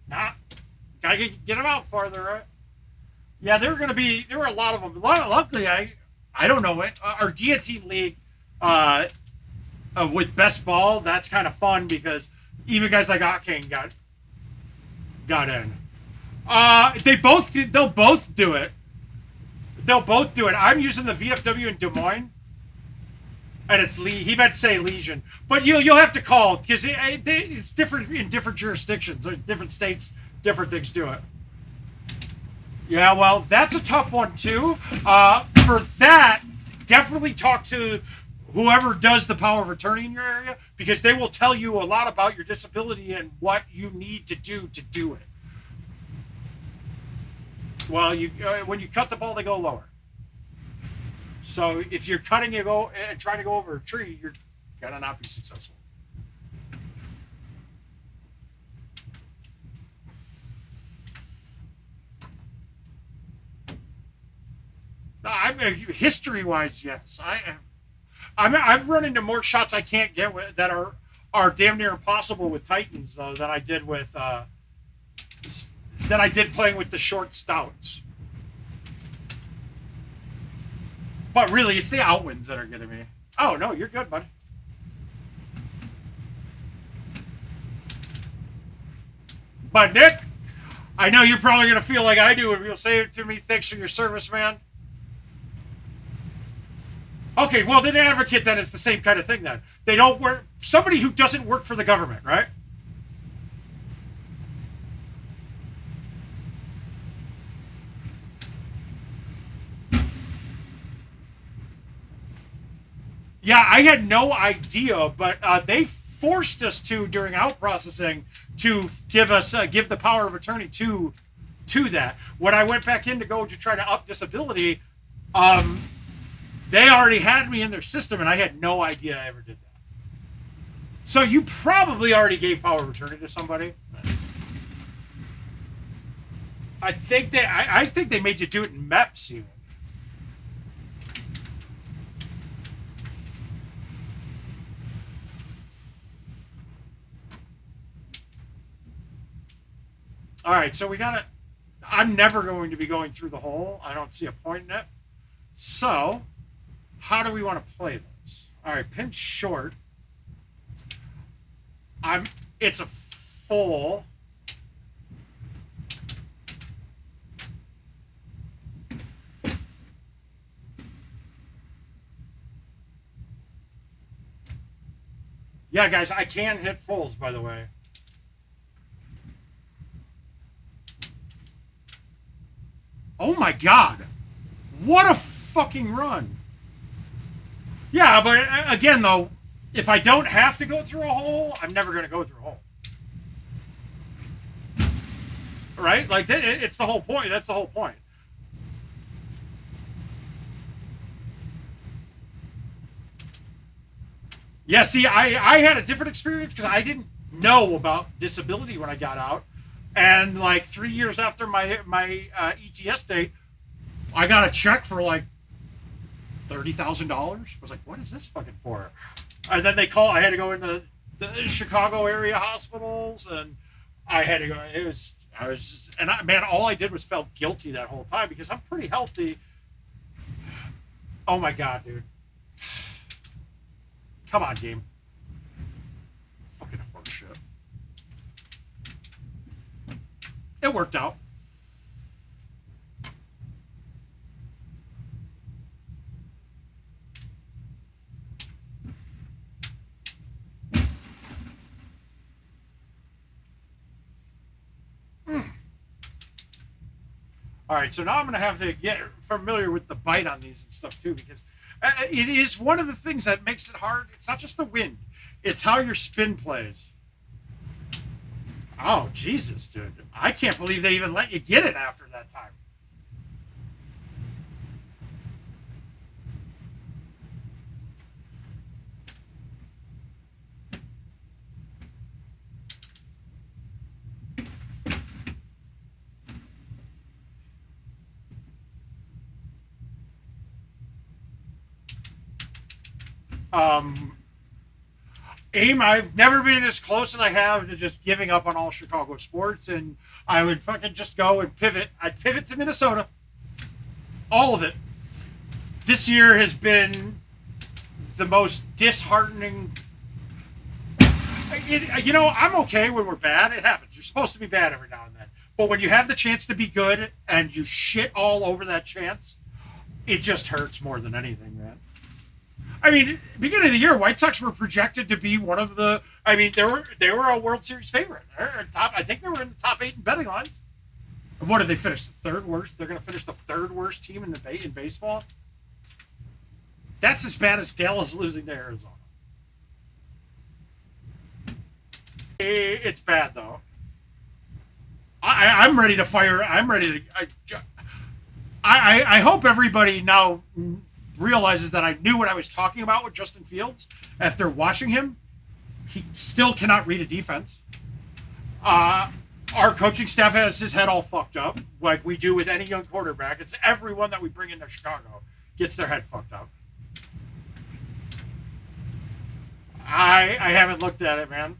Nah, gotta get them out farther, right? Yeah, there were a lot of them. Luckily, I don't know it. Our guillotine league, with best ball, that's kind of fun because even guys like Octane got in. They'll both do it. They'll both do it. I'm using the VFW in Des Moines, and it's he meant to say Legion, but you'll have to call because it's different in different jurisdictions or different states. Different things do it. Yeah, well, that's a tough one too. For that, definitely talk to whoever does the power of attorney in your area because they will tell you a lot about your disability and what you need to do it. Well, when you cut the ball, they go lower. So if you're cutting and trying to go over a tree, you're gonna not be successful. History-wise, yes. I've run into more shots I can't get with, that are damn near impossible with Titans though than I did with playing with the short stouts. But really, it's the outwinds that are getting me. Oh no, you're good, bud. But Nick, I know you're probably gonna feel like I do if you'll say it to me. Thanks for your service, man. Okay, well, then advocate then is the same kind of thing then. They don't work. Somebody who doesn't work for the government, right? Yeah, I had no idea, but they forced us to during out processing to give the power of attorney to that. When I went back in to go to try to up disability, they already had me in their system, and I had no idea I ever did that. So you probably already gave power of attorney to somebody. I think they made you do it in MEPS even. All right, so I'm never going to be going through the hole. I don't see a point in it. So, how do we want to play this? All right, pinch short. It's a full. Yeah, guys, I can hit fulls, by the way. Oh my God. What a fucking run. Yeah, but again, though, if I don't have to go through a hole, I'm never going to go through a hole. Right? Like, it's the whole point. That's the whole point. Yeah, see, I had a different experience because I didn't know about disability when I got out. And like 3 years after my ETS date, I got a check for like $30,000. I was like, what is this fucking for? And then I had to go into the Chicago area hospitals, and I had to go. Man, all I did was felt guilty that whole time because I'm pretty healthy. Oh my God, dude. Come on, game. Fucking horseshit. It worked out. All right, so now I'm going to have to get familiar with the bite on these and stuff too, because It is one of the things that makes it hard. It's not just the wind. It's how your spin plays. Oh, Jesus, dude. I can't believe they even let you get it after that time. Aim, I've never been as close as I have to just giving up on all Chicago sports, and I would fucking just go and pivot. I'd pivot to Minnesota. All of it. This year has been the most disheartening. You know, I'm okay when we're bad. It happens. You're supposed to be bad every now and then. But when you have the chance to be good and you shit all over that chance, it just hurts more than anything, man. I mean, beginning of the year, White Sox were projected to be one of the. I mean, they were a World Series favorite. I think they were in the top 8 in betting lines. And what did they finish? The third worst. They're going to finish the third worst team in baseball. That's as bad as Dallas losing to Arizona. It's bad though. I'm ready to fire. I'm ready to. I hope everybody now realizes that I knew what I was talking about with Justin Fields. After watching him, he still cannot read a defense. Our coaching staff has his head all fucked up, like we do with any young quarterback. It's everyone that we bring into Chicago gets their head fucked up. I haven't looked at it, man.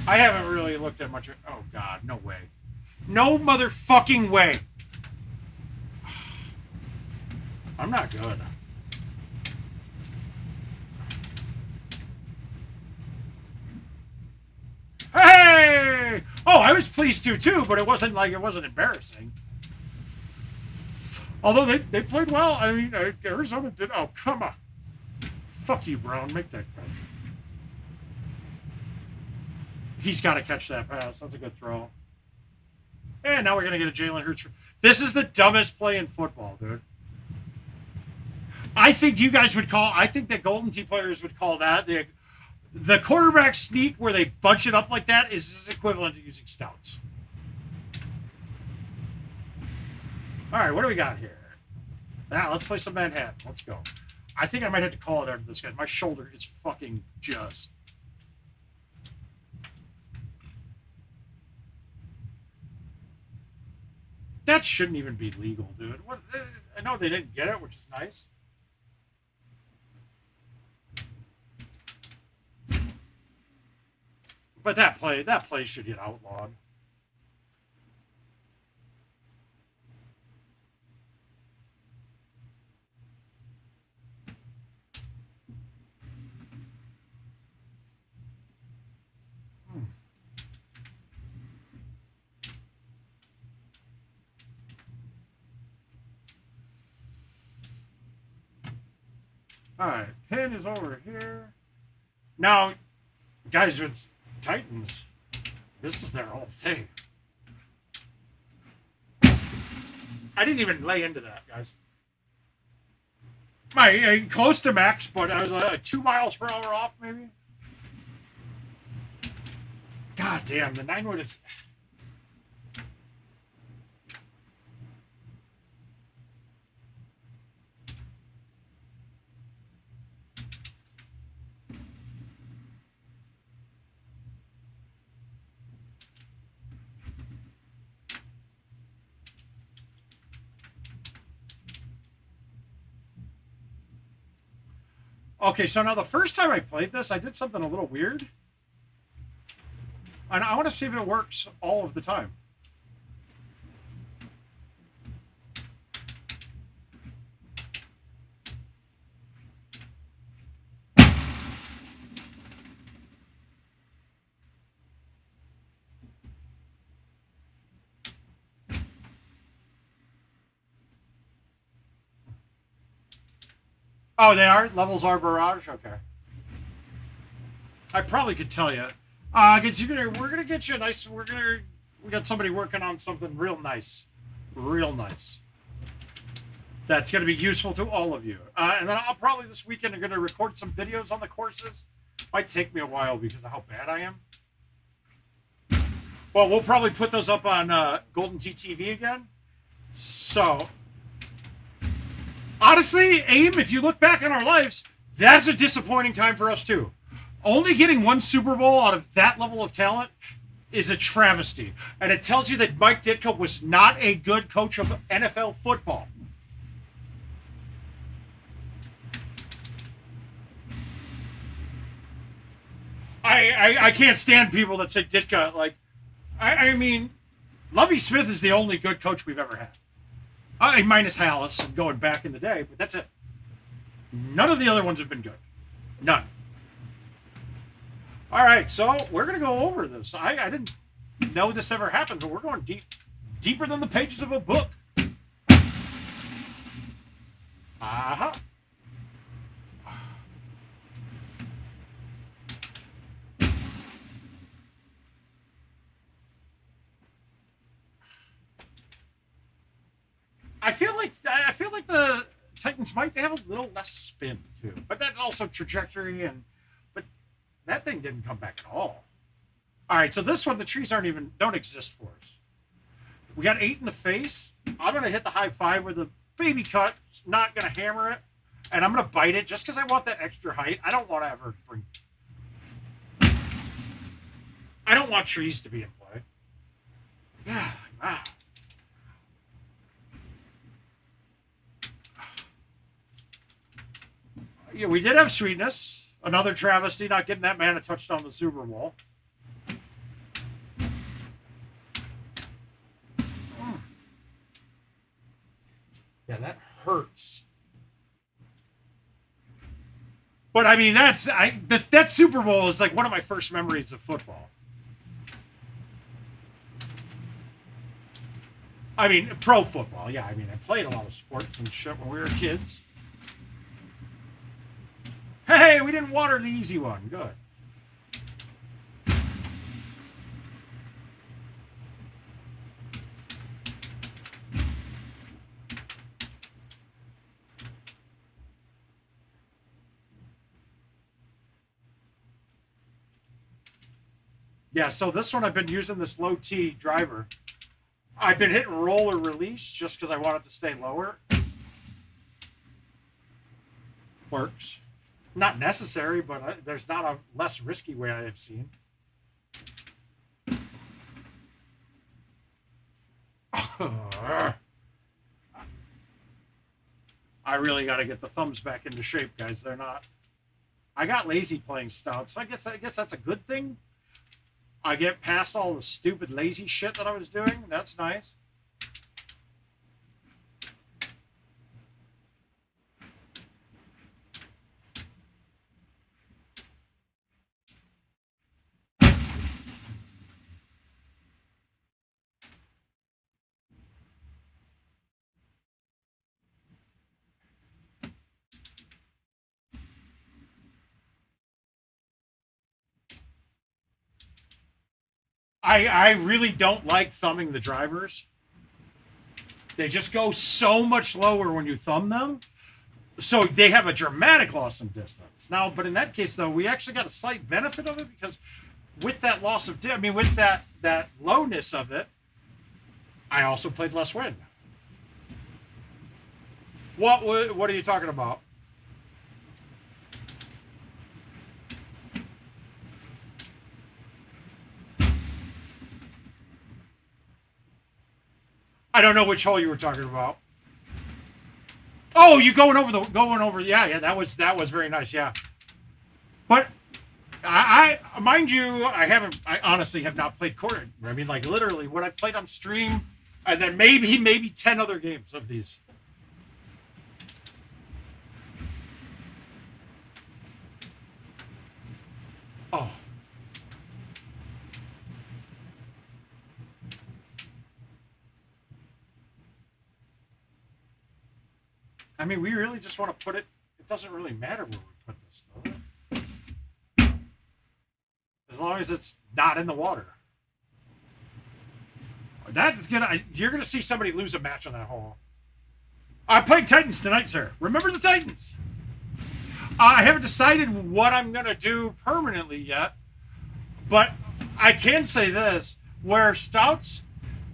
I haven't really looked at much of. Oh God, no way, no motherfucking way. I'm not good. Hey! Oh, I was pleased too, but it wasn't embarrassing. Although they played well. I mean, Arizona did. Oh, come on. Fuck you, Brown. Make that catch. He's got to catch that pass. That's a good throw. And now we're going to get a Jalen Hurts. This is the dumbest play in football, dude. I think you guys would call. I think that Golden Tee players would call that the quarterback sneak where they bunch it up like that is equivalent to using stouts. All right, what do we got here? Now let's play some Manhattan. Let's go. I think I might have to call it after this guy. My shoulder is fucking just. That shouldn't even be legal, dude. What? I know they didn't get it, which is nice. But that play should get outlawed. All right, pin is over here. Now, guys, it's Titans. This is their whole day. I didn't even lay into that, guys. Close to max, but I was 2 miles per hour off, maybe. God damn, the 9-wood is. Okay, so now the first time I played this, I did something a little weird. And I want to see if it works all of the time. Oh, they are? Levels are barrage? Okay. I probably could tell you. We're gonna get you a nice. We got somebody working on something real nice, real nice. That's going to be useful to all of you. And then I'll probably this weekend I'm going to record some videos on the courses. Might take me a while because of how bad I am. Well, we'll probably put those up on GoldenTeeTV again. So, honestly, AIM, if you look back on our lives, that's a disappointing time for us too. Only getting one Super Bowl out of that level of talent is a travesty. And it tells you that Mike Ditka was not a good coach of NFL football. I can't stand people that say Ditka. Like, I mean, Lovie Smith is the only good coach we've ever had. Minus Hallis and going back in the day, but that's it. None of the other ones have been good. None. All right, so we're going to go over this. I didn't know this ever happened, but we're going deeper than the pages of a book. Aha. I feel like the Titans might have a little less spin too, but that's also trajectory but that thing didn't come back at all. All right, so this one the trees don't exist for us. We got 8 in the face. I'm gonna hit the high 5 with a baby cut. Not gonna hammer it, and I'm gonna bite it just because I want that extra height. I don't want to ever bring. I don't want trees to be in play. Yeah. Wow. Yeah, we did have sweetness. Another travesty, not getting that man a touchdown in the Super Bowl. Yeah, that hurts. But I mean, that Super Bowl is like one of my first memories of football. I mean, pro football. Yeah, I mean, I played a lot of sports and shit when we were kids. Hey, we didn't water the easy one. Good. Yeah, so this one I've been using this low T driver. I've been hitting roll or release just because I want it to stay lower. Works. Not necessary, but there's not a less risky way I have seen. I really got to get the thumbs back into shape, guys. They're not. I got lazy playing stout, so I guess that's a good thing. I get past all the stupid lazy shit that I was doing. That's nice. I really don't like thumbing the drivers. They just go so much lower when you thumb them. So they have a dramatic loss in distance. Now, but in that case, though, we actually got a slight benefit of it because with that loss of, with that lowness of it, I also played less wind. What are you talking about? I don't know which hole you were talking about. Oh, you going over? Yeah. That was very nice. Yeah, but I mind you, I honestly have not played quarter. I mean, like literally what I played on stream, and then maybe 10 other games of these. Oh. I mean, we really just want to put it. It doesn't really matter where we put this, does it? As long as it's not in the water. You're gonna see somebody lose a match on that hole. I'm playing Titans tonight, sir. Remember the Titans. I haven't decided what I'm going to do permanently yet, but I can say this. Where stouts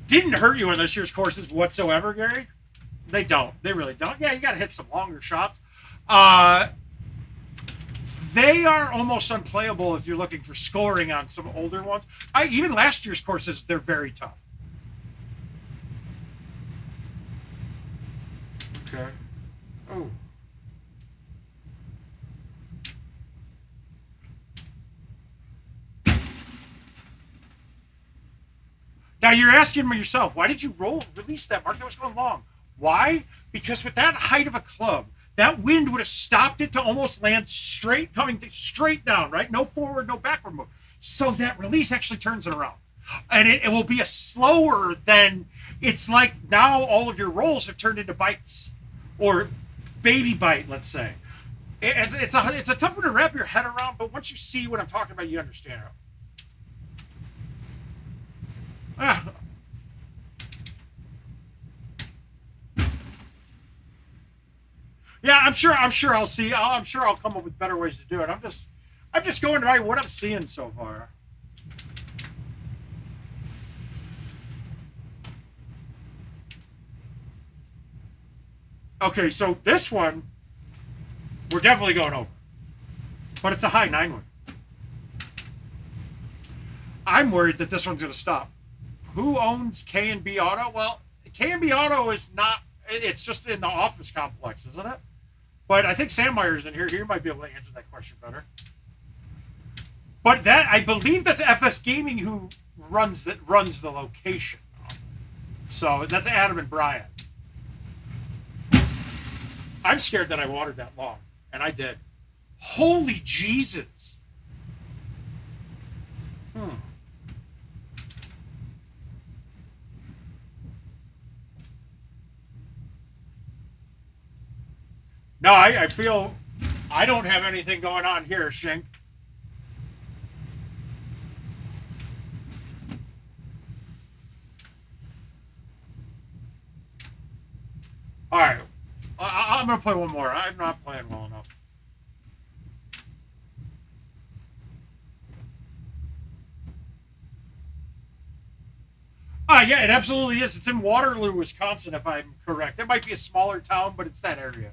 didn't hurt you in this year's courses whatsoever, Gary, they don't. They really don't. Yeah, you got to hit some longer shots. They are almost unplayable if you're looking for scoring on some older ones. Even last year's courses, they're very tough. Okay. Oh. Now you're asking yourself, why did you release that, Mark? That was going long. Why? Because with that height of a club, that wind would have stopped it to almost land straight, coming straight down, right? No forward, no backward move. So that release actually turns it around. And it will be a slower than, it's like now all of your rolls have turned into bites. Or baby bite, let's say. It's a tough one to wrap your head around, but once you see what I'm talking about, you understand it. Yeah, I'm sure I'll see. I'm sure I'll come up with better ways to do it. I'm just going by what I'm seeing so far. Okay, so this one, we're definitely going over. But it's a high 9 wood. I'm worried that this one's going to stop. Who owns K&B Auto? Well, K&B Auto is not, it's just in the office complex, isn't it? But I think Sam Meyer's in here. He might be able to answer that question better. But that, I believe that's FS Gaming who runs the location. So that's Adam and Brian. I'm scared that I watered that long, and I did. Holy Jesus. No, I feel I don't have anything going on here, Shink. All right. I'm going to play one more. I'm not playing well enough. Yeah, it absolutely is. It's in Waterloo, Wisconsin, if I'm correct. It might be a smaller town, but it's that area.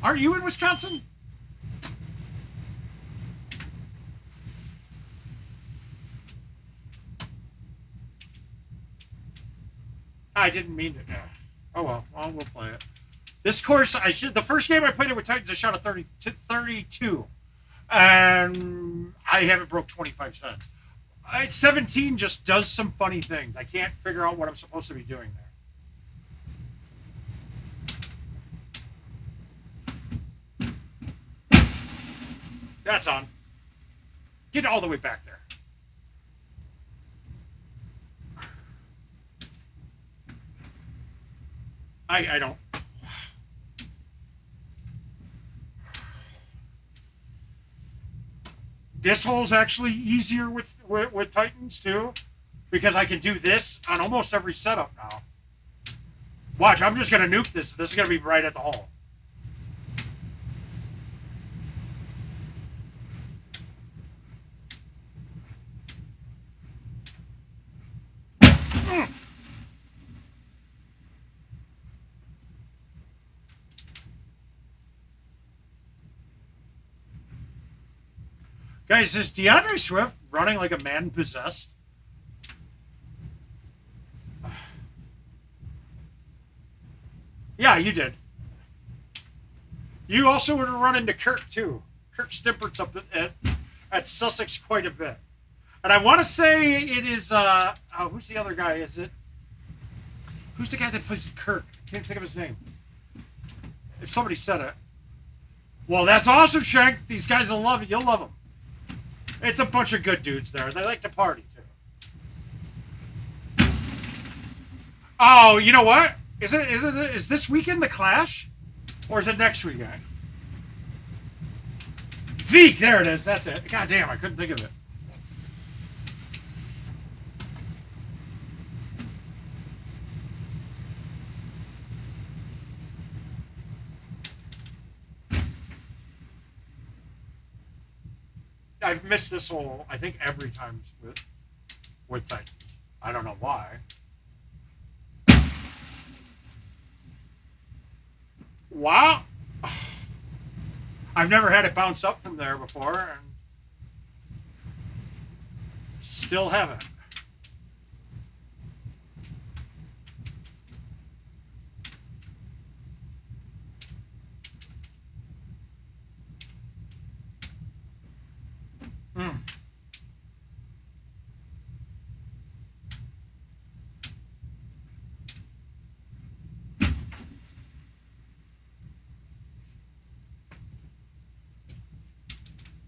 Aren't you in Wisconsin? I didn't mean to. Oh well, we'll play it. This course, the first game I played it with Titans, I shot a 32, and I haven't broke 25 cents. 17 just does some funny things. I can't figure out what I'm supposed to be doing there. That's on. Get all the way back there. I don't. This hole's actually easier with Titans too, because I can do this on almost every setup now. Watch, I'm just gonna nuke this. This is gonna be right at the hole. Guys, is DeAndre Swift running like a man possessed? Yeah, you did. You also would run into Kirk, too. Kirk Stimpert's up at Sussex quite a bit. And I want to say it is, who's the other guy, is it? Who's the guy that plays with Kirk? I can't think of his name. If somebody said it. Well, that's awesome, Shank. These guys will love it. You'll love them. It's a bunch of good dudes there. They like to party, too. Oh, you know what? Is this weekend the Clash? Or is it next weekend? Zeke, there it is. That's it. God damn, I couldn't think of it. I've missed this hole, I think, every time with Titans. I don't know why. Wow. I've never had it bounce up from there before, and still haven't.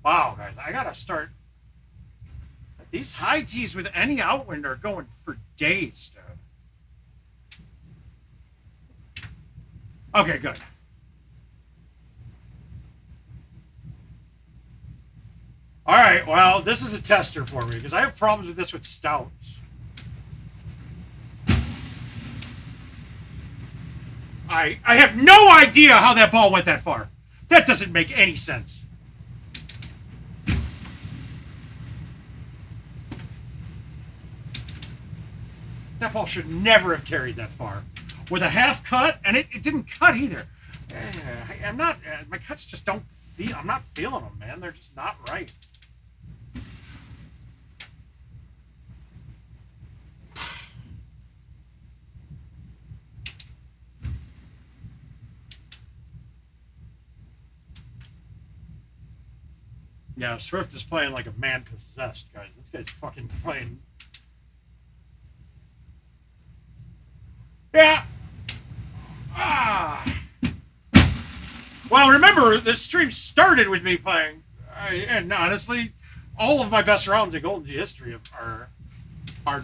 Wow, guys, I gotta start. These high tees with any outwind are going for days, dude. Okay, good. All right, well, this is a tester for me because I have problems with this with stouts. I have no idea how that ball went that far. That doesn't make any sense. That ball should never have carried that far. With a half cut, and it didn't cut either. I'm not, my cuts just don't feel, I'm not feeling them, man. They're just not right. Yeah, Swift is playing like a man possessed, guys. This guy's fucking playing. Yeah. Well, remember, this stream started with me playing, and honestly, all of my best rounds in Golden Tee history are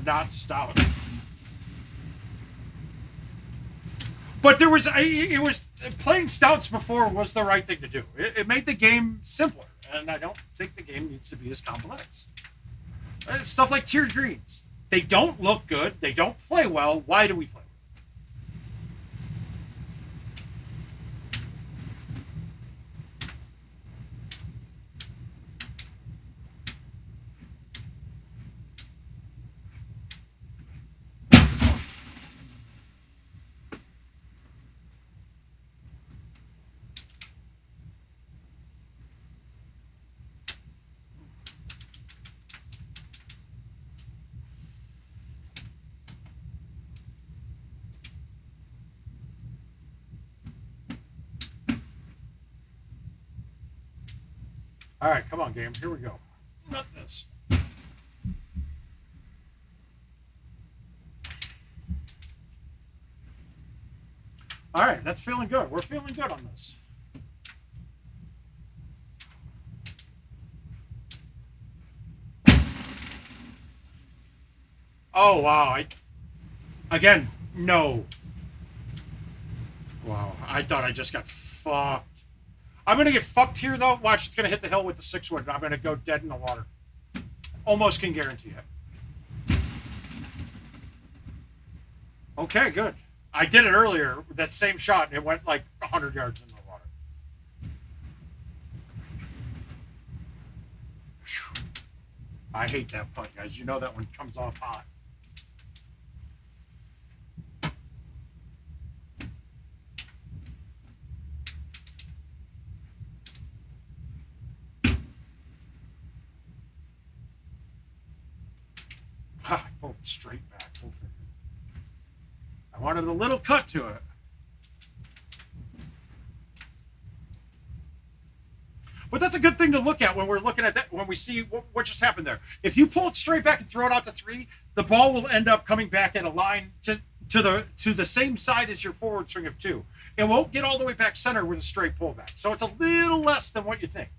not stout. But there was, it was playing stouts before was the right thing to do. It made the game simpler, and I don't think the game needs to be as complex. Stuff like tiered greens, they don't look good, they don't play well. Why do we play? All right, come on, game. Here we go. Not this. All right, that's feeling good. We're feeling good on this. Oh, wow. Again, no. Wow, I thought I just got fucked. I'm going to get fucked here, though. Watch, it's going to hit the hill with the 6-wood. I'm going to go dead in the water. Almost can guarantee it. Okay, good. I did it earlier with that same shot, and it went like 100 yards in the water. Whew. I hate that putt, guys. You know that one comes off hot. I pulled it straight back. We'll figure it. I wanted a little cut to it. But that's a good thing to look at when we're looking at that, when we see what just happened there. If you pull it straight back and throw it out to 3, the ball will end up coming back at a line to the same side as your forward swing of 2. It won't get all the way back center with a straight pullback. So it's a little less than what you think.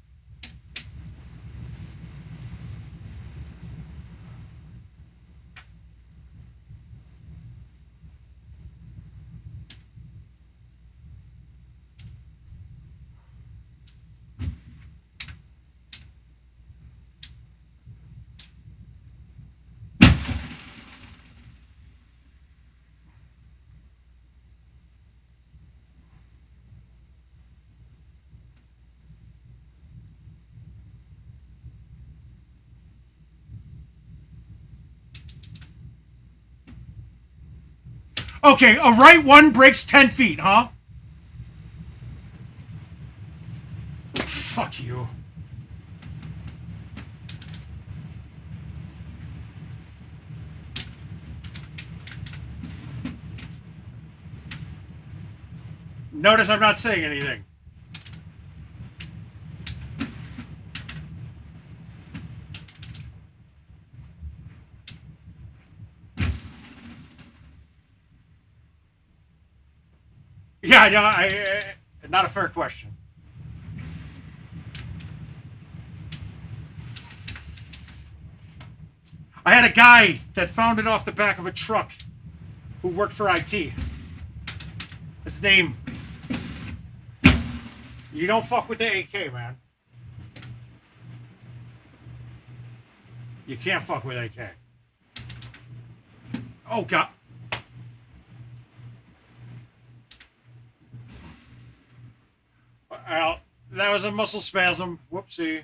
Okay, a right one breaks 10 feet, huh? Fuck you. Notice I'm not saying anything. Yeah, no, not a fair question. I had a guy that found it off the back of a truck who worked for IT. His name. You don't fuck with the AK, man. You can't fuck with AK. Oh, God. Well, that was a muscle spasm. Whoopsie.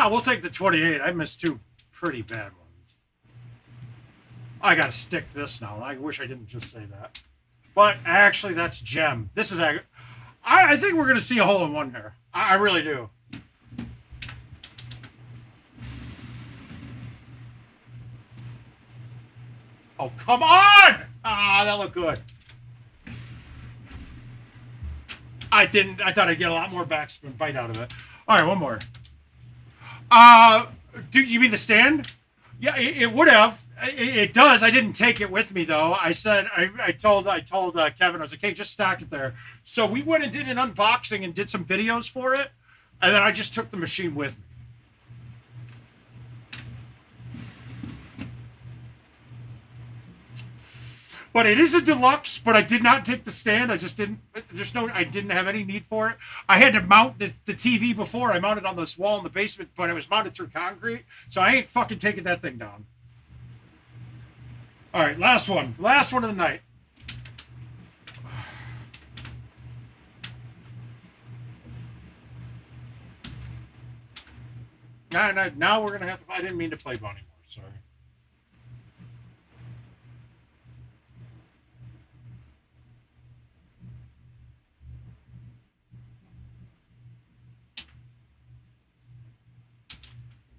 We'll take the 28. I missed two pretty bad ones. I gotta stick this now. I wish I didn't just say that. But actually, that's gem. This is... I think we're gonna see a hole-in-one here. I really do. Oh, come on! Ah, that looked good. I didn't. I thought I'd get a lot more backspin bite out of it. All right, one more. Do you mean the stand? Yeah, it would have. It does. I didn't take it with me though. I said I told Kevin, I was like, hey, just stack it there. So we went and did an unboxing and did some videos for it, and then I just took the machine with me. But it is a deluxe, but I did not take the stand. I just didn't, I didn't have any need for it. I had to mount the TV before. I mounted on this wall in the basement, but it was mounted through concrete. So I ain't fucking taking that thing down. All right, last one. Last one of the night. Now we're going to have to, I didn't mean to play Bunny more, sorry.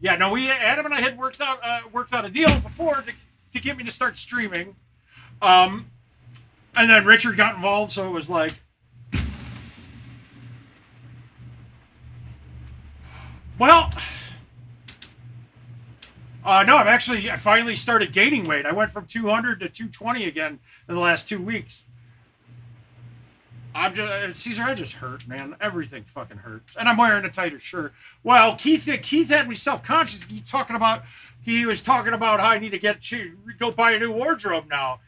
Yeah, no, Adam and I had worked out a deal before to get me to start streaming, and then Richard got involved, so it was like, well, no, I finally started gaining weight. I went from 200 to 220 again in the last 2 weeks. Caesar, I just hurt, man. Everything fucking hurts. And I'm wearing a tighter shirt. Well, Keith had me self-conscious. He was talking about how I need to go buy a new wardrobe now.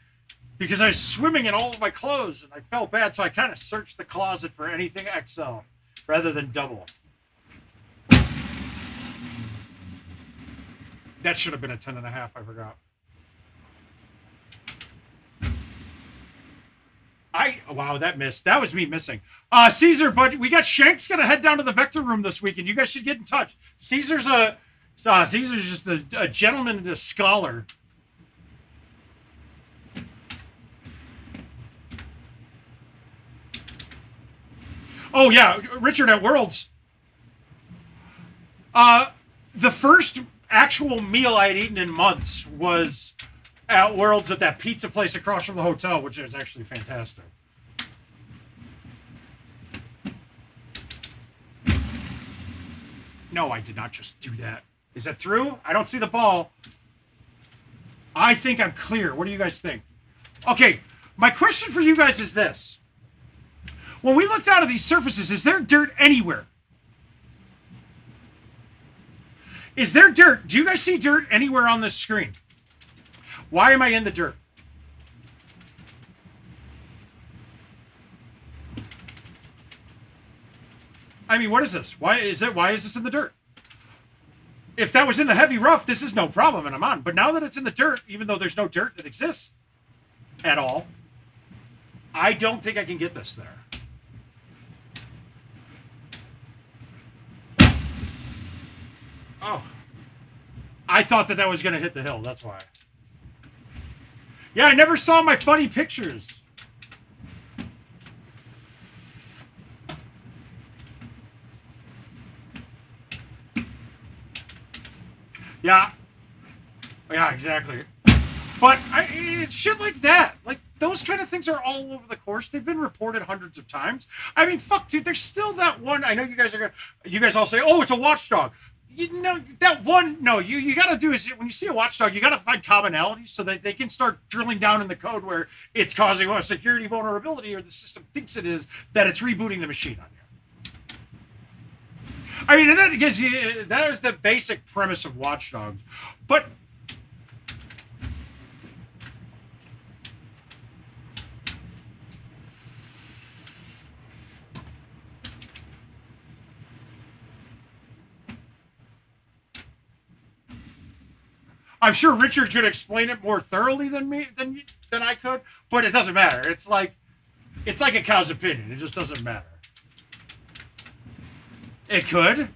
Because I was swimming in all of my clothes and I felt bad. So I kind of searched the closet for anything XL rather than double. That should have been a 10.5. I forgot. Wow, that missed. That was me missing. Caesar, but we got Shank's gonna head down to the Vector room this weekend. You guys should get in touch. Caesar's just a gentleman and a scholar. Oh yeah, Richard at Worlds. The first actual meal I had eaten in months was at Worlds at that pizza place across from the hotel, which is actually fantastic. No, I did not just do that. Is that through? I don't see the ball. I think I'm clear. What do you guys think? Okay, my question for you guys is this. When we looked out of these surfaces, is there dirt anywhere? Is there dirt? Do you guys see dirt anywhere on this screen? Why am I in the dirt? I mean, what is this? Why is this in the dirt? If that was in the heavy rough, this is no problem, and I'm on. But now that it's in the dirt, even though there's no dirt that exists at all, I don't think I can get this there. Oh. I thought that was going to hit the hill. That's why. Yeah, I never saw my funny pictures. Yeah. Yeah, exactly. But it's shit like that. Like, those kind of things are all over the course. They've been reported hundreds of times. I mean, fuck, dude, there's still that one. I know you guys all say, oh, it's a watchdog. You know, that one, no, you got to do is when you see a watchdog, you got to find commonalities so that they can start drilling down in the code where it's causing a security vulnerability or the system thinks it is, that it's rebooting the machine on you. I mean, that gives you, that is the basic premise of watchdogs. But I'm sure Richard could explain it more thoroughly than I could, but it doesn't matter. It's like a cow's opinion. It just doesn't matter. It could.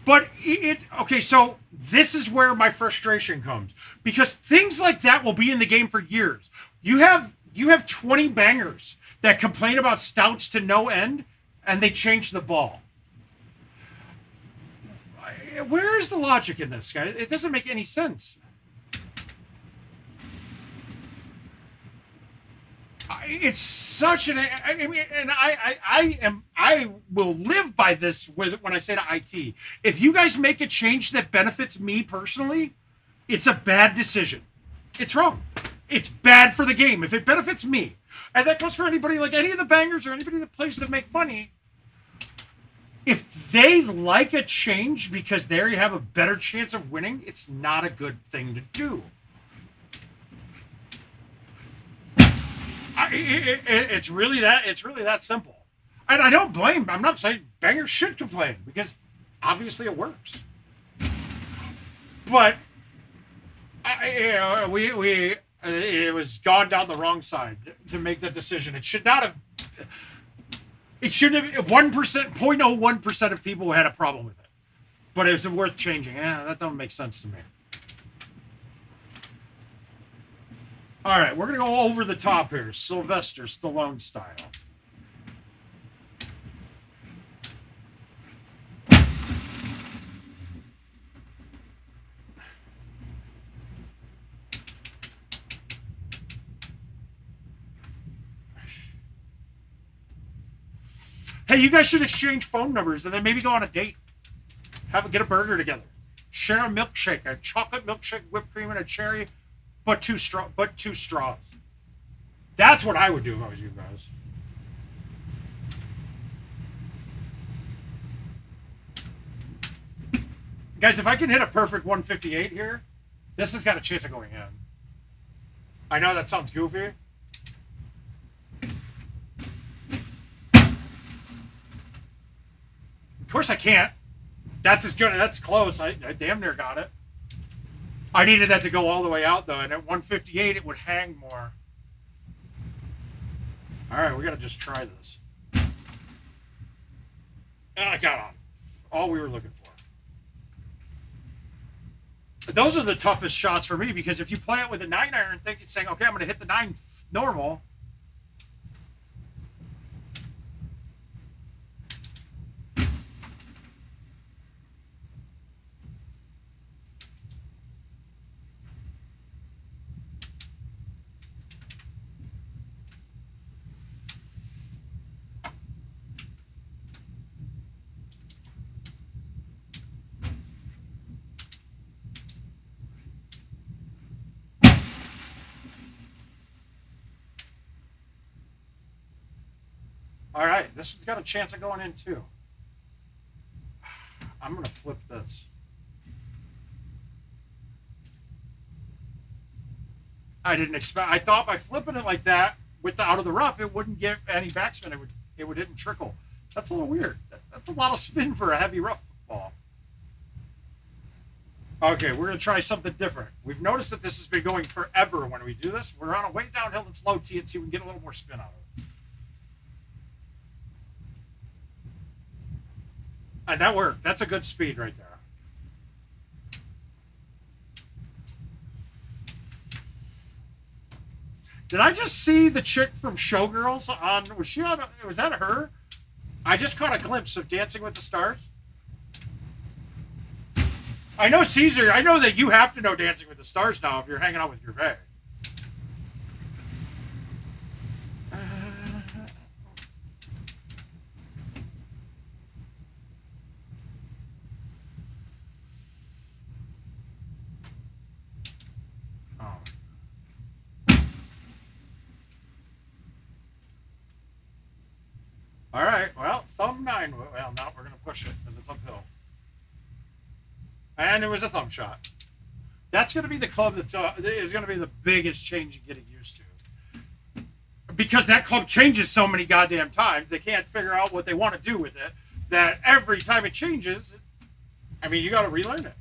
But okay, so this is where my frustration comes. Because things like that will be in the game for years. You have 20 bangers that complain about stouts to no end, and they change the ball. Where is the logic in this, guys? It doesn't make any sense. It's such an. I mean, and I will live by this when I say to IT. If you guys make a change that benefits me personally, it's a bad decision. It's wrong. It's bad for the game. If it benefits me, and that goes for anybody, like any of the bangers or anybody that plays that make money. If they like a change because there you have a better chance of winning, it's not a good thing to do. It's really that simple. And I don't blame. I'm not saying bangers should complain because obviously it works. But it was gone down the wrong side to make that decision. It should not have. It shouldn't have. 1%, 0.01% of people had a problem with it, but it was worth changing. That don't make sense to me. All right, we're gonna go over the top here, Sylvester Stallone style. Hey, you guys should exchange phone numbers and then maybe go on a date. Get a burger together. Share a milkshake, a chocolate milkshake, whipped cream, and a cherry, but two straws. That's what I would do if I was you guys. Guys, if I can hit a perfect 158 here, this has got a chance of going in. I know that sounds goofy. Of course I can't. That's as good. That's close. I damn near got it. I needed that to go all the way out, though. And at 158, it would hang more. All right, we got to just try this. And I got on. All we were looking for. Those are the toughest shots for me because if you play it with a 9-iron, saying, okay, I'm going to hit the 9 normal. All right, this one's got a chance of going in too. I'm going to flip this. I didn't expect. I thought by flipping it like that with the out of the rough, it wouldn't get any backspin. It would didn't trickle. That's a little weird. That's a lot of spin for a heavy rough ball. Okay, we're going to try something different. We've noticed that this has been going forever when we do this. We're on a way downhill that's low T and see if we can get a little more spin out of it. And that worked. That's a good speed right there. Did I just see the chick from Showgirls on, was that her? I just caught a glimpse of Dancing with the Stars. I know, Caesar, I know that you have to know Dancing with the Stars now if you're hanging out with your Gervais. All right, well, thumb 9. Well, now we're going to push it because it's uphill. And it was a thumb shot. That's going to be the club that is going to be the biggest change in getting used to. Because that club changes so many goddamn times, they can't figure out what they want to do with it, that every time it changes, I mean, you got to relearn it.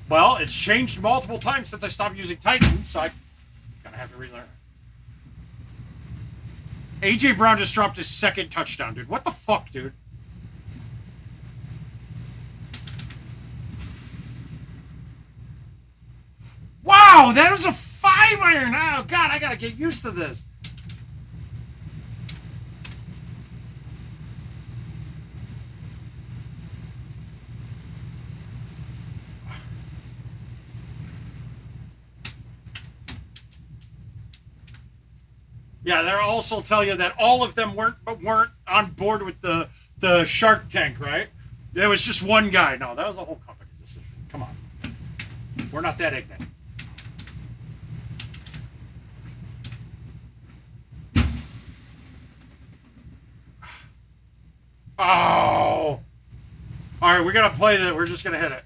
Well, it's changed multiple times since I stopped using Titan, so I'm going to have to relearn it. A.J. Brown just dropped his second touchdown, dude. What the fuck, dude? Wow, that was a 5-iron. Oh, God, I got to get used to this. Yeah, they'll also tell you that all of them weren't on board with the Shark Tank, right? There was just one guy. No, that was a whole company decision. Come on. We're not that ignorant. Oh. All right, we're going to play that. We're just going to hit it.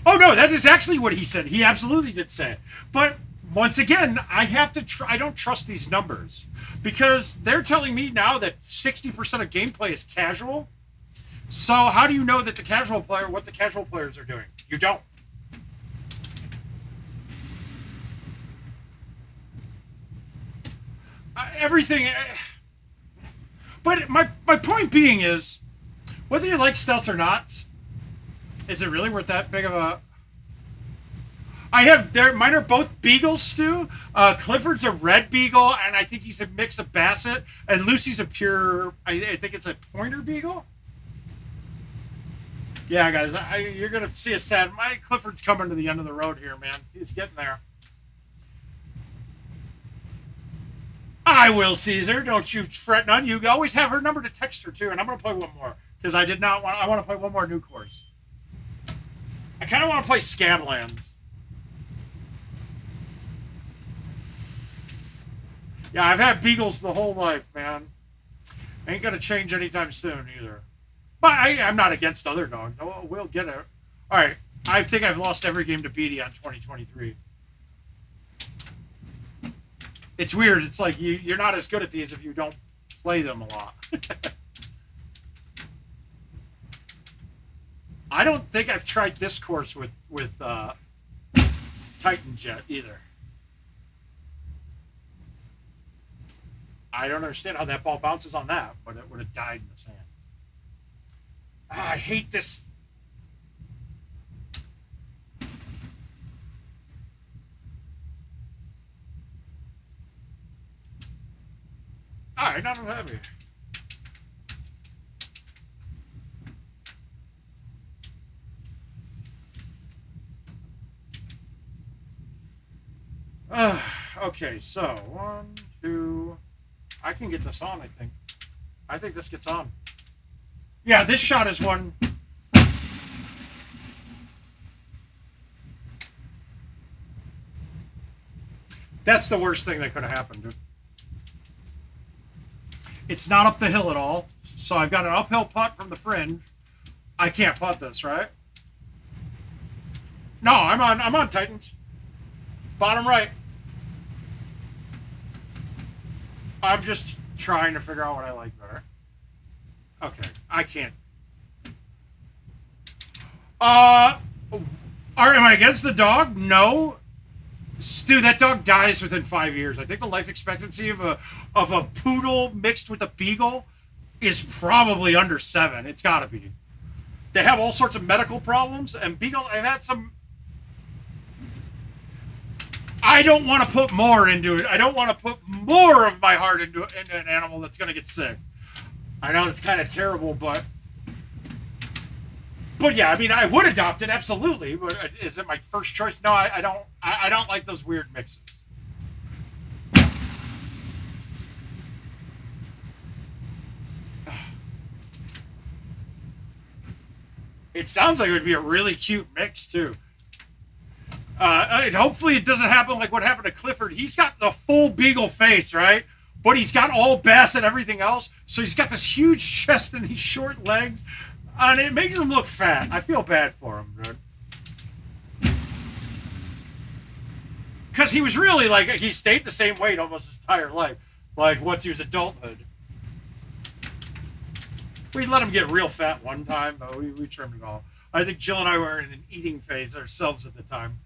Oh, no, that is actually what he said. He absolutely did say it. But once again, I have to I don't trust these numbers because they're telling me now that 60% of gameplay is casual. So how do you know that what the casual players are doing? You don't. Everything. But my point being is, whether you like stealth or not, is it really worth that big of a... Mine are both Beagles, Stu. Clifford's a red Beagle, and I think he's a mix of Basset. And Lucy's a pure, I think it's a Pointer Beagle. Yeah, guys, you're going to see a sad... My Clifford's coming to the end of the road here, man. He's getting there. I will, Caesar. Don't you fret none. You always have her number to text her, too. And I'm going to play one more, because I want to play one more new course. I kind of want to play Scablands. Yeah, I've had Beagles the whole life, man. Ain't going to change anytime soon, either. But I'm not against other dogs. We'll get it. All right. I think I've lost every game to Beatty on 2023. It's weird. It's like you're not as good at these if you don't play them a lot. I don't think I've tried this course with Titans yet either. I don't understand how that ball bounces on that, but it would have died in the sand. I hate this. All right, not heavy. Okay, so 1, 2. I can get this on, I think. I think this gets on. Yeah, this shot is one. That's the worst thing that could have happened, dude. It's not up the hill at all. So I've got an uphill putt from the fringe. I can't putt this, right? No, I'm on Titans. Bottom right. I'm just trying to figure out what I like better. Okay, I can't. Am I against the dog? No. Stu, that dog dies within 5 years. I think the life expectancy of a poodle mixed with a beagle is probably under 7. It's got to be. They have all sorts of medical problems, and beagle. I've had some. I don't want to put more into it. I don't want to put more of my heart into an animal that's going to get sick. I know it's kind of terrible, but yeah, I mean, I would adopt it absolutely. But is it my first choice? No, I don't. I don't like those weird mixes. It sounds like it would be a really cute mix too. Hopefully it doesn't happen like what happened to Clifford. He's got the full beagle face, right? But he's got all bass and everything else. So he's got this huge chest and these short legs. And it makes him look fat. I feel bad for him, dude. Because he was really like, he stayed the same weight almost his entire life. Like once he was adulthood. We let him get real fat one time, but we trimmed it all. I think Jill and I were in an eating phase ourselves at the time.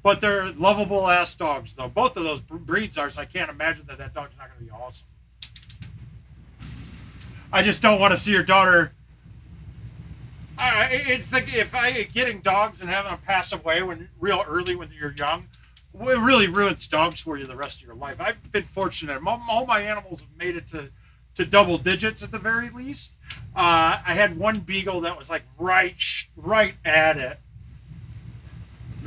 But they're lovable ass dogs, though. Both of those breeds are, so I can't imagine that dog's not going to be awesome. I just don't want to see your daughter. It's like if getting dogs and having them pass away real early when you're young, it really ruins dogs for you the rest of your life. I've been fortunate. All my animals have made it to double digits at the very least. I had one beagle that was like right at it.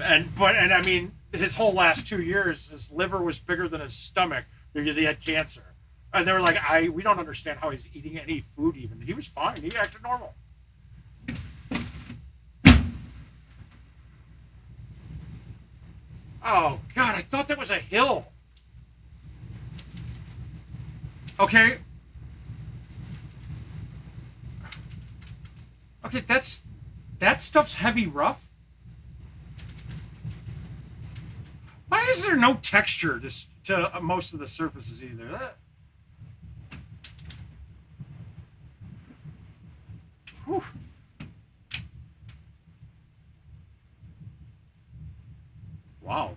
And I mean, his whole last 2 years, his liver was bigger than his stomach because he had cancer. And they were like, we don't understand how he's eating any food even. He was fine. He acted normal. Oh, God, I thought that was a hill. Okay. Okay, that stuff's heavy rough. Why is there no texture to most of the surfaces either? Whew. Wow.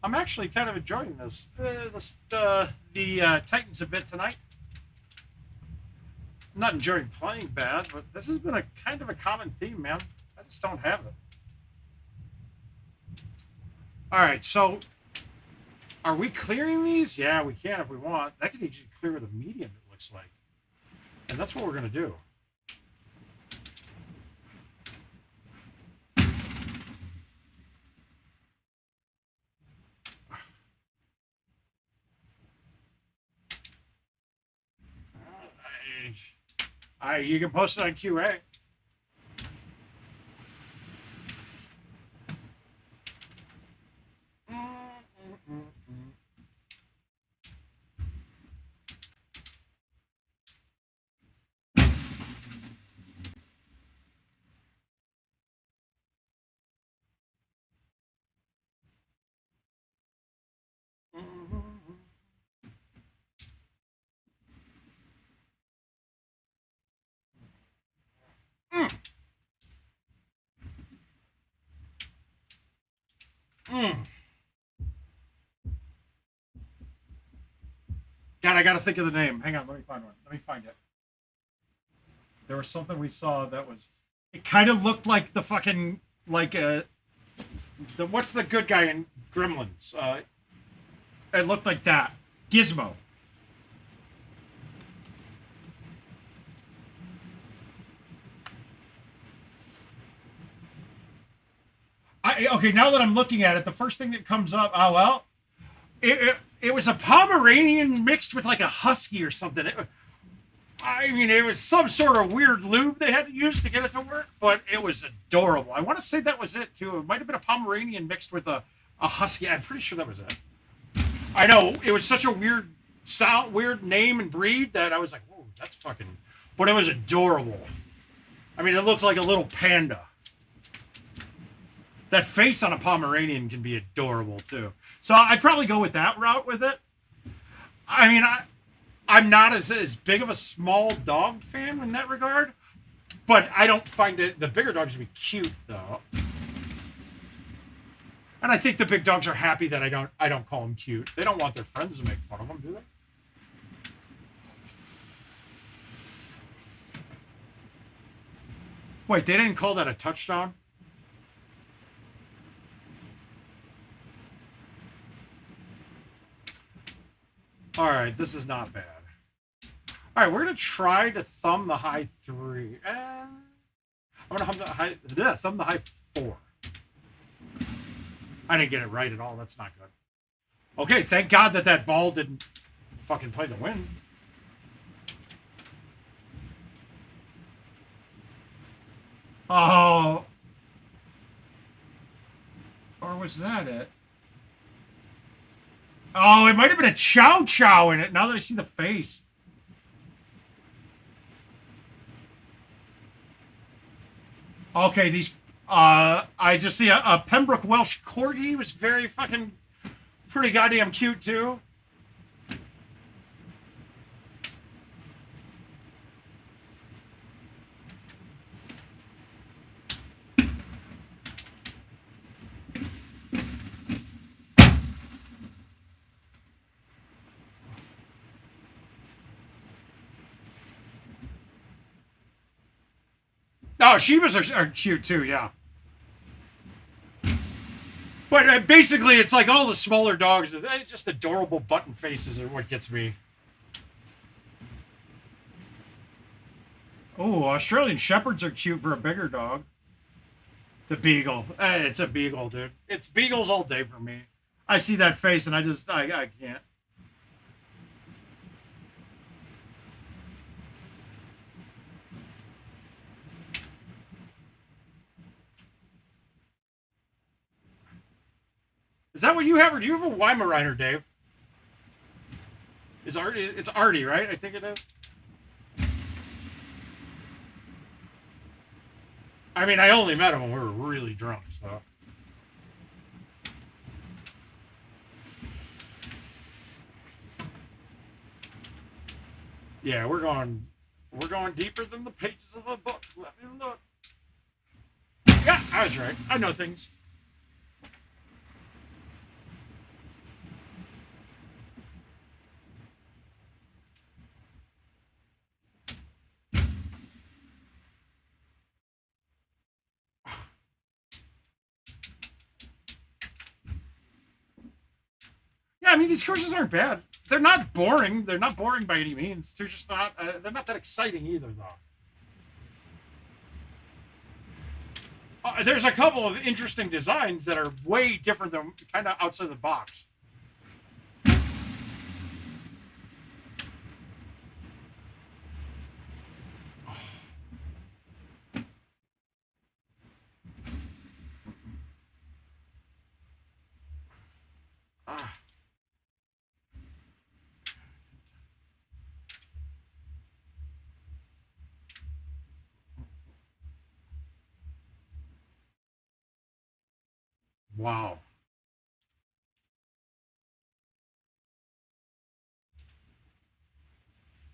I'm actually kind of enjoying this. The Titans a bit tonight. I'm not enjoying playing bad, but this has been a kind of a common theme, man. I just don't have it. All right, so are we clearing these? Yeah, we can if we want. That could actually clear the medium, it looks like. And that's what we're going to do. You can post it on QA. God, I got to think of the name. Hang on, let me find one. Let me find it. There was something we saw that was. It kind of looked like the fucking what's the good guy in Gremlins? It looked like that. Gizmo. Okay, now that I'm looking at it, the first thing that comes up, it was a Pomeranian mixed with like a husky or something. I mean, it was some sort of weird lube they had to use to get it to work, but it was adorable. I want to say that was it, too. It might have been a Pomeranian mixed with a husky. I'm pretty sure that was it. I know. It was such a weird sound, weird name and breed that I was like, whoa, that's fucking... But it was adorable. I mean, it looked like a little panda. That face on a Pomeranian can be adorable, too. So I'd probably go with that route with it. I mean, I'm not as big of a small dog fan in that regard, but I don't find the bigger dogs to be cute, though. And I think the big dogs are happy that I don't call them cute. They don't want their friends to make fun of them, do they? Wait, they didn't call that a touchdown? All right, this is not bad. All right, we're going to try to thumb the high 3. I'm going to thumb the high 4. I didn't get it right at all. That's not good. Okay, thank God that ball didn't fucking play the wind. Oh. Or was that it? Oh, it might have been a Chow Chow in it, now that I see the face. Okay, these... I just see a Pembroke Welsh Corgi was very fucking... pretty goddamn cute, too. Oh, Shibas are cute too, yeah. But basically, it's like all the smaller dogs, they're just adorable button faces are what gets me. Oh, Australian Shepherds are cute for a bigger dog. The Beagle. It's a Beagle, dude. It's Beagles all day for me. I see that face and I can't. Is that what you have, or do you have a Weimaraner, Dave? It's Artie, right? I think it is. I mean, I only met him when we were really drunk, so. Yeah, we're going deeper than the pages of a book. Let me look. Yeah, I was right. I know things. Yeah, I mean, these courses aren't bad. They're not boring. They're not boring by any means. They're just not. They're not that exciting either, though. There's a couple of interesting designs that are way different than kind of outside the box. Ah. Wow.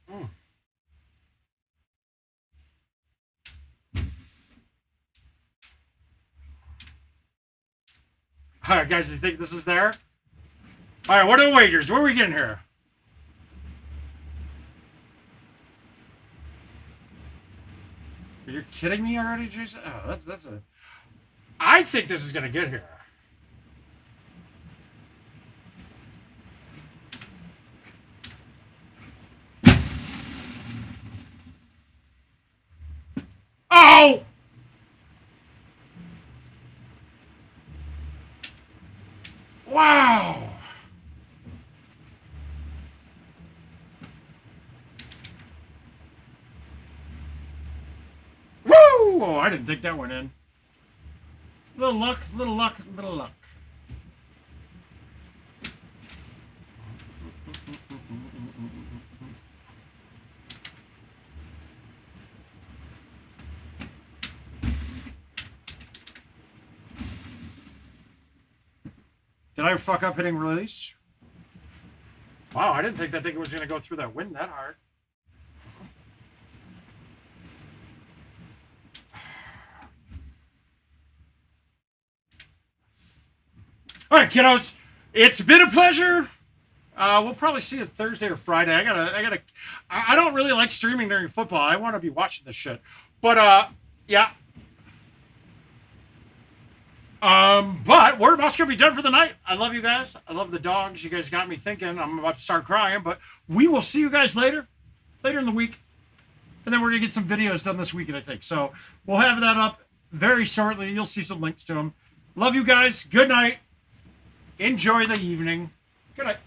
Mm. All right, guys, you think this is there? All right, what are the wagers? What are we getting here? Are you kidding me already, Jason? Oh, that's a... I think this is going to get here. Oh! Wow! Ooh, I didn't think that went in. Little luck, little luck, little luck. Did I fuck up hitting release? Wow, I didn't think that thing was going to go through that wind that hard. All right, kiddos. It's been a pleasure. We'll probably see it Thursday or Friday. I don't really like streaming during football. I want to be watching this shit. But, yeah. But Word Mouse gonna be done for the night. I love you guys. I love the dogs. You guys got me thinking. I'm about to start crying, but we will see you guys later in the week. And then we're gonna get some videos done this weekend, I think. So we'll have that up very shortly. You'll see some links to them. Love you guys. Good night. Enjoy the evening. Good night.